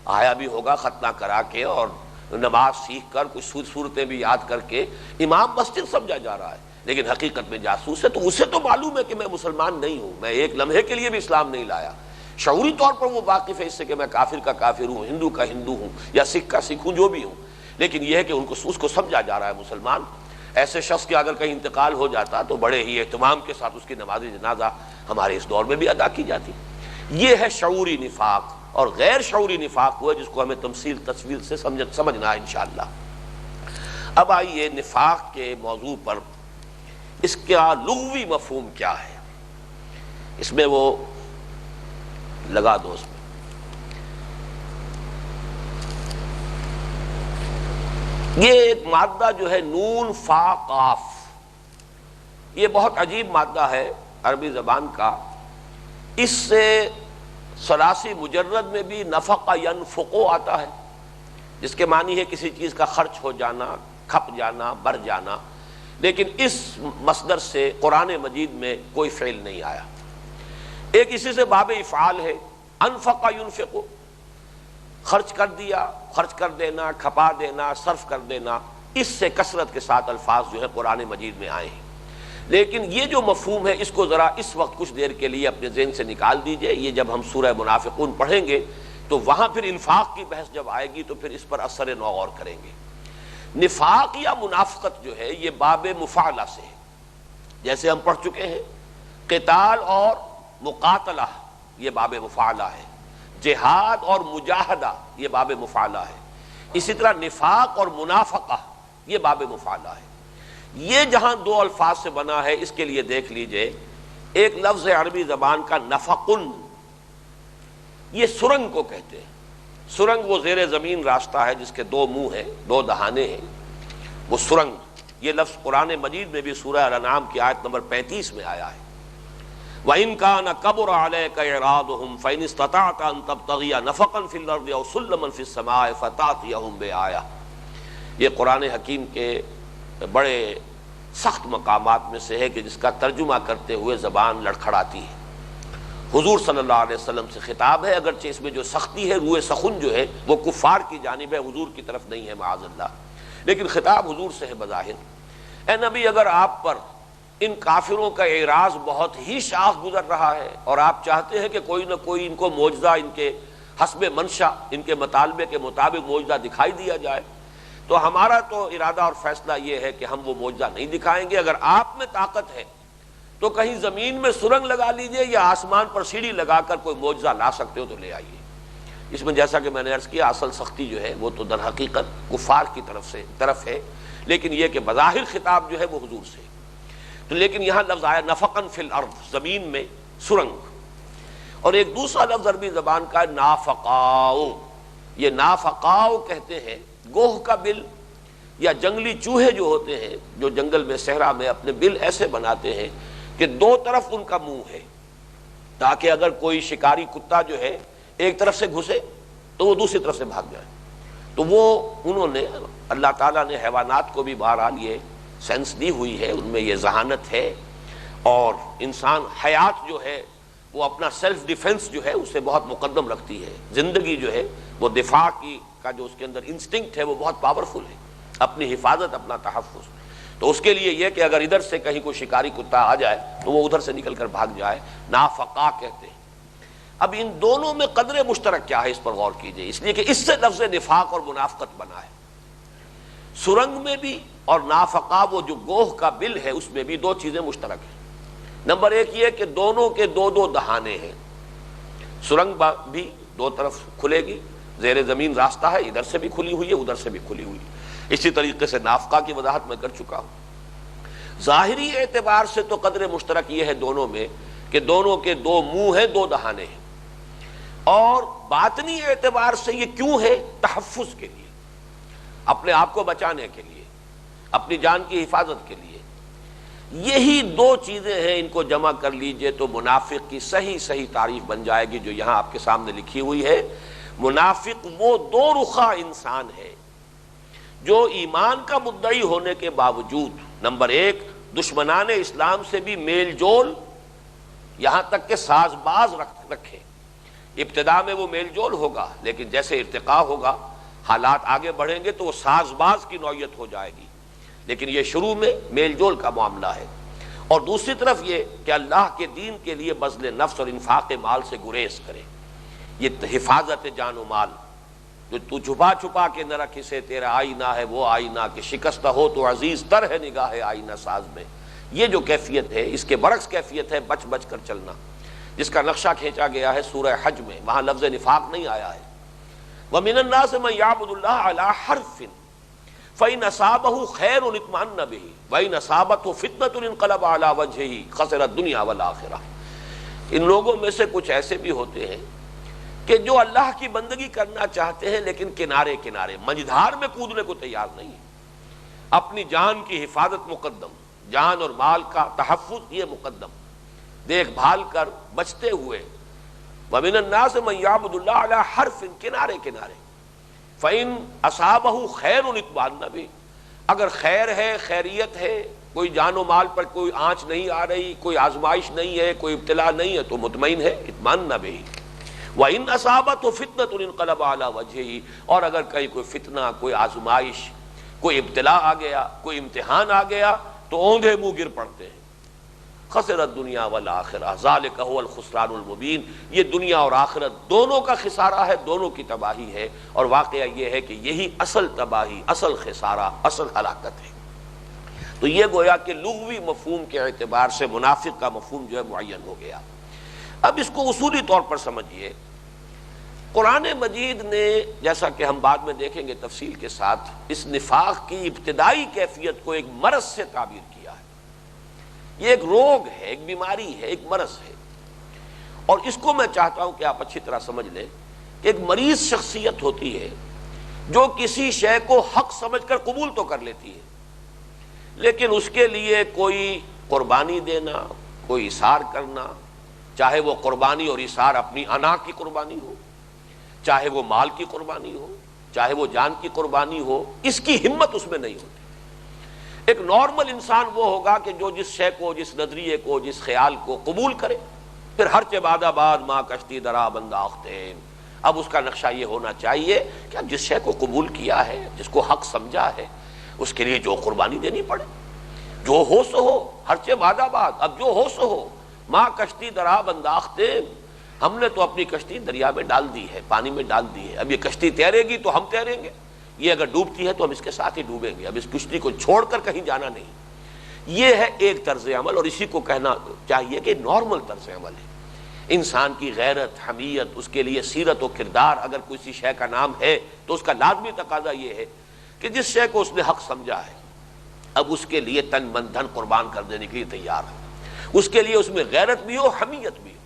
آیا بھی ہوگا ختنہ کرا کے اور نماز سیکھ کر کچھ صورتیں بھی یاد کر کے امام مسجد سمجھا جا رہا ہے، لیکن حقیقت میں جاسوس ہے۔ تو اسے تو معلوم ہے کہ میں مسلمان نہیں ہوں، میں ایک لمحے کے لیے بھی اسلام نہیں لایا، شعوری طور پر وہ واقف ہے اس سے کہ میں کافر کا کافر ہوں، ہندو کا ہندو ہوں یا سکھ کا سکھ ہوں، جو بھی ہوں، لیکن یہ ہے کہ اس کو سمجھا جا رہا ہے مسلمان۔ ایسے شخص کے اگر کہیں انتقال ہو جاتا تو بڑے ہی اہتمام کے ساتھ اس کی نماز جنازہ ہمارے اس دور میں بھی ادا کی جاتی۔ یہ ہے شعوری نفاق، اور غیر شعوری نفاق ہوا جس کو ہمیں تمثیل تصویر سے سمجھنا ہے انشاءاللہ۔ اب آئیے نفاق کے موضوع پر، اس کا لغوی مفہوم کیا ہے، اس میں وہ لگا دو، اس میں یہ ایک مادہ جو ہے نون فا قاف، یہ بہت عجیب مادہ ہے عربی زبان کا۔ اس سے ثلاثی مجرد میں بھی نفق ینفق آتا ہے، جس کے معنی ہے کسی چیز کا خرچ ہو جانا، کھپ جانا، بڑھ جانا، لیکن اس مصدر سے قرآن مجید میں کوئی فعل نہیں آیا۔ ایک اسی سے باب افعال ہے، انفق ينفق، خرچ کر دیا، خرچ کر دینا، کھپا دینا، صرف کر دینا، اس سے کثرت کے ساتھ الفاظ جو ہے قرآن مجید میں آئے ہیں۔ لیکن یہ جو مفہوم ہے اس کو ذرا اس وقت کچھ دیر کے لیے اپنے ذہن سے نکال دیجئے، یہ جب ہم سورہ منافقون پڑھیں گے تو وہاں پھر انفاق کی بحث جب آئے گی تو پھر اس پر اثر نو غور کریں گے۔ نفاق یا منافقت جو ہے یہ باب مفاعلہ سے ہے، جیسے ہم پڑھ چکے ہیں قتال اور مقاتلہ یہ باب مفاعلہ ہے، جہاد اور مجاہدہ یہ باب مفاعلہ ہے، اسی طرح نفاق اور منافقہ یہ باب مفاعلہ ہے۔ یہ جہاں دو الفاظ سے بنا ہے اس کے لیے دیکھ لیجئے، ایک لفظ عربی زبان کا نفقن، یہ سرنگ کو کہتے ہیں۔ سرنگ وہ زیر زمین راستہ ہے جس کے دو منہ ہیں، دو دہانے ہیں، وہ سرنگ۔ یہ لفظ قرآن مجید میں بھی سورہ الانعام کی آیت نمبر 35 میں آیا ہے، وَإِن كَانَ كَبُرَ عَلَيْكَ إِعْرَاضُهُمْ فَإِنِ اسْتَطَعْتَ أَن تَبْتَغِيَ نَفَقًا فِي الْأَرْضِ أَوْ سُلَّمًا فِي السَّمَاءِ فَتَأْتِيَهُم بِآيَةٍ۔ یہ قرآن حکیم کے بڑے سخت مقامات میں سے ہے کہ جس کا ترجمہ کرتے ہوئے زبان لڑکھڑاتی ہے۔ حضور صلی اللہ علیہ وسلم سے خطاب ہے، اگرچہ اس میں جو سختی ہے، روح سخن جو ہے وہ کفار کی جانب ہے، حضور کی طرف نہیں ہے معاذ اللہ، لیکن خطاب حضور سے ہے بظاہر۔ اے نبی، اگر آپ پر ان کافروں کا اعراض بہت ہی شاخ گزر رہا ہے اور آپ چاہتے ہیں کہ کوئی نہ کوئی ان کو معجزہ ان کے حسب منشا، ان کے مطالبے کے مطابق معجزہ دکھائی دیا جائے، تو ہمارا تو ارادہ اور فیصلہ یہ ہے کہ ہم وہ معجزہ نہیں دکھائیں گے۔ اگر آپ میں طاقت ہے تو کہیں زمین میں سرنگ لگا لیجئے یا آسمان پر سیڑھی لگا کر کوئی معجزہ لا سکتے ہو تو لے آئیے۔ اس میں جیسا کہ میں نے عرض کیا، اصل سختی جو ہے وہ تو در حقیقت کفار کی طرف ہے، لیکن یہ کہ بظاہر خطاب جو ہے وہ حضور سے۔ تو لیکن یہاں لفظ آیا نفقن فی الارض، زمین میں سرنگ، اور ایک دوسرا لفظ عربی زبان کا نافقاؤ۔ یہ نافقاؤ کہتے ہیں گوہ کا بل یا جنگلی چوہے جو ہوتے ہیں، جو جنگل میں صحرا میں اپنے بل ایسے بناتے ہیں کہ دو طرف ان کا منہ ہے، تاکہ اگر کوئی شکاری کتا جو ہے ایک طرف سے گھسے تو وہ دوسری طرف سے بھاگ جائے۔ تو وہ انہوں نے، اللہ تعالیٰ نے حیوانات کو بھی بہرحال یہ سینس دی ہوئی ہے، ان میں یہ ذہانت ہے، اور انسان حیات جو ہے وہ اپنا سیلف ڈیفنس جو ہے اسے بہت مقدم رکھتی ہے۔ زندگی جو ہے وہ دفاع کا جو اس کے اندر انسٹنکٹ ہے وہ بہت پاورفل ہے، اپنی حفاظت، اپنا تحفظ۔ تو اس کے لیے یہ کہ اگر ادھر سے کہیں کوئی شکاری کتا آ جائے تو وہ ادھر سے نکل کر بھاگ جائے، نافقا کہتے ہیں۔ اب ان دونوں میں قدر مشترک کیا ہے اس پر غور کیجئے، اس لیے کہ اس سے لفظ نفاق اور منافقت بنا ہے۔ سرنگ میں بھی اور نافقا وہ جو گوہ کا بل ہے اس میں بھی دو چیزیں مشترک ہیں۔ نمبر ایک یہ کہ دونوں کے دو دو دہانے ہیں، سرنگ بھی دو طرف کھلے گی، زیر زمین راستہ ہے، ادھر سے بھی کھلی ہوئی ہے، ادھر سے بھی کھلی ہوئی ہے۔ اسی طریقے سے نافقہ کی وضاحت میں کر چکا ہوں۔ ظاہری اعتبار سے تو قدر مشترک یہ ہے دونوں میں کہ دونوں کے دو منہ ہیں، دو دہانے ہیں، اور باطنی اعتبار سے یہ کیوں ہے؟ تحفظ کے لیے، اپنے آپ کو بچانے کے لیے، اپنی جان کی حفاظت کے لیے۔ یہی دو چیزیں ہیں، ان کو جمع کر لیجئے تو منافق کی صحیح تعریف بن جائے گی جو یہاں آپ کے سامنے لکھی ہوئی ہے۔ منافق وہ دو رخا انسان ہے جو ایمان کا مدعی ہونے کے باوجود نمبر ایک دشمنان اسلام سے بھی میل جول، یہاں تک کہ ساز باز رکھے۔ ابتدا میں وہ میل جول ہوگا، لیکن جیسے ارتقاء ہوگا، حالات آگے بڑھیں گے تو وہ ساز باز کی نوعیت ہو جائے گی، لیکن یہ شروع میں میل جول کا معاملہ ہے۔ اور دوسری طرف یہ کہ اللہ کے دین کے لیے بذل نفس اور انفاق مال سے گریز کرے، یہ حفاظت جان و مال۔ جو تو چھپا چھپا کے نہ رکھ اسے، تیرا آئینہ ہے وہ آئینہ کہ شکستہ ہو تو عزیز تر ہے نگاہ آئینہ ساز میں۔ یہ جو کیفیت ہے، اس کے برعکس کیفیت ہے بچ بچ کر چلنا، جس کا نقشہ کھینچا گیا ہے سورہ حج میں، وہاں لفظ نفاق نہیں آیا ہے۔ وَمِنَ النَّاسِ مَن يَعْبُدُ اللَّهَ عَلَى حَرْفٍ فَإِنْ أَصَابَهُ خَيْرٌ اطْمَأَنَّ بِهِ وَإِنْ أَصَابَتْهُ فِتْنَةٌ انقلب عَلَى وَجْهِهِ خَسِرَ الدُّنْيَا وَالْآخِرَةَ۔ ان لوگوں میں سے کچھ ایسے بھی ہوتے ہیں کہ جو اللہ کی بندگی کرنا چاہتے ہیں لیکن کنارے مجدھار میں کودنے کو تیار نہیں ہیں۔ اپنی جان کی حفاظت مقدم، جان اور مال کا تحفظ یہ مقدم، دیکھ بھال کر بچتے ہوئے۔ وَمِنَ النَّاسِ مَن يَعْبُدُ اللَّهَ عَلَى حَرْفٍ، کنارے۔ فَإِنْ أَصَابَهُ خَيْرٌ اطْمَأَنَّ بِهِ، اگر خیر ہے، خیریت ہے، کوئی جان و مال پر کوئی آنچ نہیں آ رہی، کوئی آزمائش نہیں ہے، کوئی ابتلا نہیں ہے تو مطمئن ہے، اطمئن نہ بہی۔ وَإِنْ أَصَابَتْهُ فِتْنَةٌ انقلب عَلَى وَجْهِهِ، اور اگر کہیں کوئی فتنہ، کوئی آزمائش، کوئی ابتلا آ گیا، کوئی امتحان آ گیا تو اوندھے منہ گر پڑتے ہیں۔ خسر الدنیا والآخرہ ذالک هو الخسران المبین، یہ دنیا اور آخرت دونوں کا خسارہ ہے، دونوں کی تباہی ہے، اور واقعہ یہ ہے کہ یہی اصل تباہی، اصل خسارہ، اصل ہلاکت ہے۔ تو یہ گویا کہ لغوی مفہوم کے اعتبار سے منافق کا مفہوم جو ہے معین ہو گیا۔ اب اس کو اصولی طور پر سمجھیے، قرآن مجید نے جیسا کہ ہم بعد میں دیکھیں گے تفصیل کے ساتھ، اس نفاق کی ابتدائی کیفیت کو ایک مرض سے تعبیر کیا ہے۔ یہ ایک روگ ہے، ایک بیماری ہے، ایک مرض ہے، اور اس کو میں چاہتا ہوں کہ آپ اچھی طرح سمجھ لیں کہ ایک مریض شخصیت ہوتی ہے جو کسی شے کو حق سمجھ کر قبول تو کر لیتی ہے، لیکن اس کے لیے کوئی قربانی دینا، کوئی اثار کرنا، چاہے وہ قربانی اور اثار اپنی انا کی قربانی ہو، چاہے وہ مال کی قربانی ہو، چاہے وہ جان کی قربانی ہو، اس کی ہمت اس میں نہیں ہوتی۔ ایک نارمل انسان وہ ہوگا کہ جو جس شے کو، جس نظریے کو، جس خیال کو قبول کرے، پھر ہر چہ بعد آباد ماں کشتی درا بنداختین۔ اب اس کا نقشہ یہ ہونا چاہیے کہ اب جس شے کو قبول کیا ہے، جس کو حق سمجھا ہے، اس کے لیے جو قربانی دینی پڑے، جو ہو سو ہو، ہر چہ بعد آباد، اب جو ہو سو ہو۔ ماں کشتی درا بنداختین، ہم نے تو اپنی کشتی دریا میں ڈال دی ہے، پانی میں ڈال دی ہے، اب یہ کشتی تیرے گی تو ہم تیریں گے، یہ اگر ڈوبتی ہے تو ہم اس کے ساتھ ہی ڈوبیں گے، اب اس کشتی کو چھوڑ کر کہیں جانا نہیں۔ یہ ہے ایک طرز عمل، اور اسی کو کہنا چاہیے کہ نارمل طرز عمل ہے۔ انسان کی غیرت، حمیت، اس کے لیے سیرت و کردار اگر کسی شے کا نام ہے تو اس کا لازمی تقاضا یہ ہے کہ جس شے کو اس نے حق سمجھا ہے، اب اس کے لیے تن من دھن قربان کر دینے کے لیے تیار ہے، اس کے لیے اس میں غیرت بھی ہو، حمیت بھی ہو۔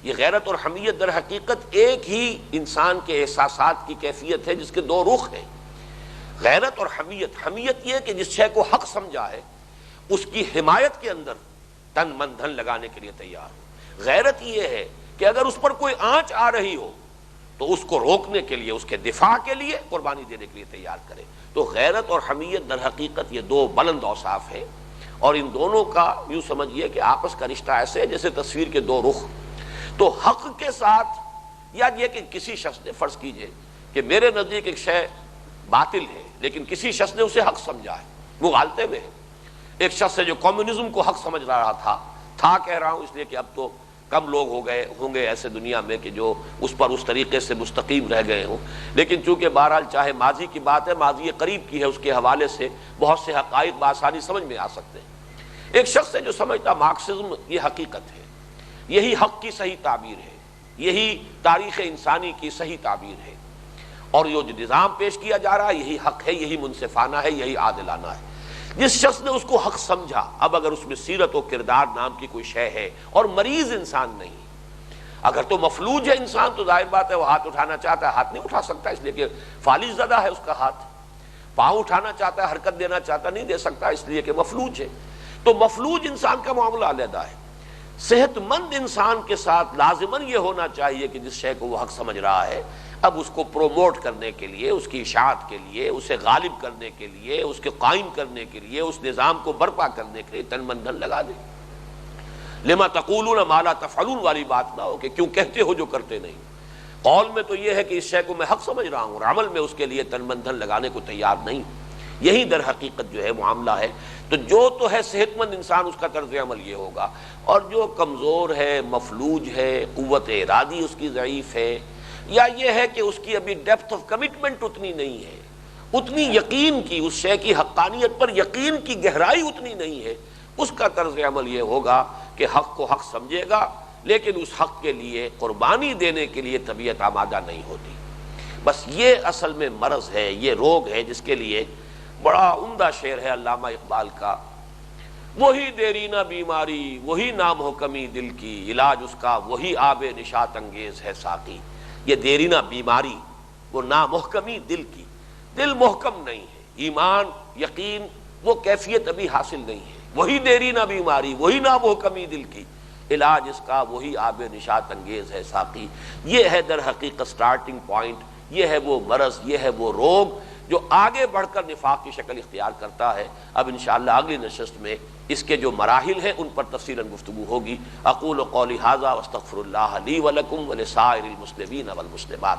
یہ غیرت اور حمیت در حقیقت ایک ہی انسان کے احساسات کی کیفیت ہے جس کے دو رخ ہیں۔ غیرت اور حمیت، حمیت یہ کہ جس شے کو حق سمجھا ہے اس کی حمایت کے اندر تن من دھن لگانے کے لیے تیار ہو۔ غیرت یہ ہے کہ اگر اس پر کوئی آنچ آ رہی ہو تو اس کو روکنے کے لیے، اس کے دفاع کے لیے قربانی دینے کے لیے تیار کرے۔ تو غیرت اور حمیت در حقیقت یہ دو بلند اوصاف ہیں، اور ان دونوں کا یوں سمجھیے کہ آپس کا رشتہ ایسے ہے جیسے تصویر کے دو رخ۔ تو حق کے ساتھ، یا یہ کہ کسی شخص نے، فرض کیجئے کہ میرے نزدیک ایک شے باطل ہے لیکن کسی شخص نے اسے حق سمجھا ہے، وہ غالطے میں ہے۔ ایک شخص ہے جو کمیونزم کو حق سمجھ رہا تھا کہہ رہا ہوں اس لیے کہ اب تو کم لوگ ہوں گے ایسے دنیا میں کہ جو اس پر اس طریقے سے مستقیم رہ گئے ہوں، لیکن چونکہ بہرحال چاہے ماضی کی بات ہے، ماضی قریب کی ہے، اس کے حوالے سے بہت سے حقائق بآسانی سمجھ میں آ سکتے ہیں۔ ایک شخص ہے جو سمجھتا مارکسزم یہ حقیقت ہے، یہی حق کی صحیح تعبیر ہے، یہی تاریخ انسانی کی صحیح تعبیر ہے، اور جو نظام پیش کیا جا رہا ہے یہی حق ہے، یہی منصفانہ ہے، یہی عادلانہ ہے۔ جس شخص نے اس کو حق سمجھا، اب اگر اس میں سیرت و کردار نام کی کوئی شے ہے اور مریض انسان نہیں، اگر تو مفلوج ہے انسان تو ظاہر بات ہے وہ ہاتھ اٹھانا چاہتا ہے، ہاتھ نہیں اٹھا سکتا اس لیے کہ فالج زدہ ہے اس کا ہاتھ، پاؤں اٹھانا چاہتا ہے، حرکت دینا چاہتا نہیں دے سکتا اس لیے کہ مفلوج ہے۔ تو مفلوج انسان کا معاملہ علیحدہ ہے۔ صحت مند انسان کے ساتھ لازماً یہ ہونا چاہیے کہ جس شے کو وہ حق سمجھ رہا ہے، اب اس کو پروموٹ کرنے کے لیے، اس کی اشاعت کے لیے، اسے غالب کرنے کے لیے، اس کے قائم کرنے کے لیے، اس نظام کو برپا کرنے کے لیے تن من دھن لگا دے۔ لما تقولون ما لا تفعلون والی بات نہ ہو کہ کیوں کہتے ہو جو کرتے نہیں۔ قول میں تو یہ ہے کہ اس شے کو میں حق سمجھ رہا ہوں، اور عمل میں اس کے لیے تن من دھن لگانے کو تیار نہیں۔ یہی در حقیقت جو ہے معاملہ ہے۔ تو جو تو ہے صحت مند انسان اس کا طرز عمل یہ ہوگا، اور جو کمزور ہے، مفلوج ہے، قوت ارادی اس کی ضعیف ہے، یا یہ ہے کہ اس کی ابھی ڈیپتھ آف کمٹمنٹ اتنی نہیں ہے، اتنی یقین کی، اس شے کی حقانیت پر یقین کی گہرائی اتنی نہیں ہے، اس کا طرز عمل یہ ہوگا کہ حق کو حق سمجھے گا لیکن اس حق کے لیے قربانی دینے کے لیے طبیعت آمادہ نہیں ہوتی۔ بس یہ اصل میں مرض ہے، یہ روگ ہے جس کے لیے بڑا عمدہ شعر ہے علامہ اقبال کا، وہی دیرینہ بیماری وہی نامحکمی دل کی، علاج اس کا وہی آب نشاط انگیز ہے ساقی۔ یہ دیرینہ بیماری، وہ نامحکمی دل کی، دل محکم نہیں ہے، ایمان یقین وہ کیفیت ابھی حاصل نہیں ہے، وہی دیرینہ بیماری وہی نامحکمی دل کی، علاج اس کا وہی آب نشاط انگیز ہے ساقی۔ یہ ہے در حقیقت سٹارٹنگ پوائنٹ، یہ ہے وہ مرض، یہ ہے وہ روگ جو آگے بڑھ کر نفاق کی شکل اختیار کرتا ہے۔ اب انشاءاللہ اگلی نشست میں اس کے جو مراحل ہیں ان پر تفصیلاً گفتگو ہوگی۔ اقول قولی ھذا واستغفر اللہ لی ولکم ولسائر المسلمین والمسلمات۔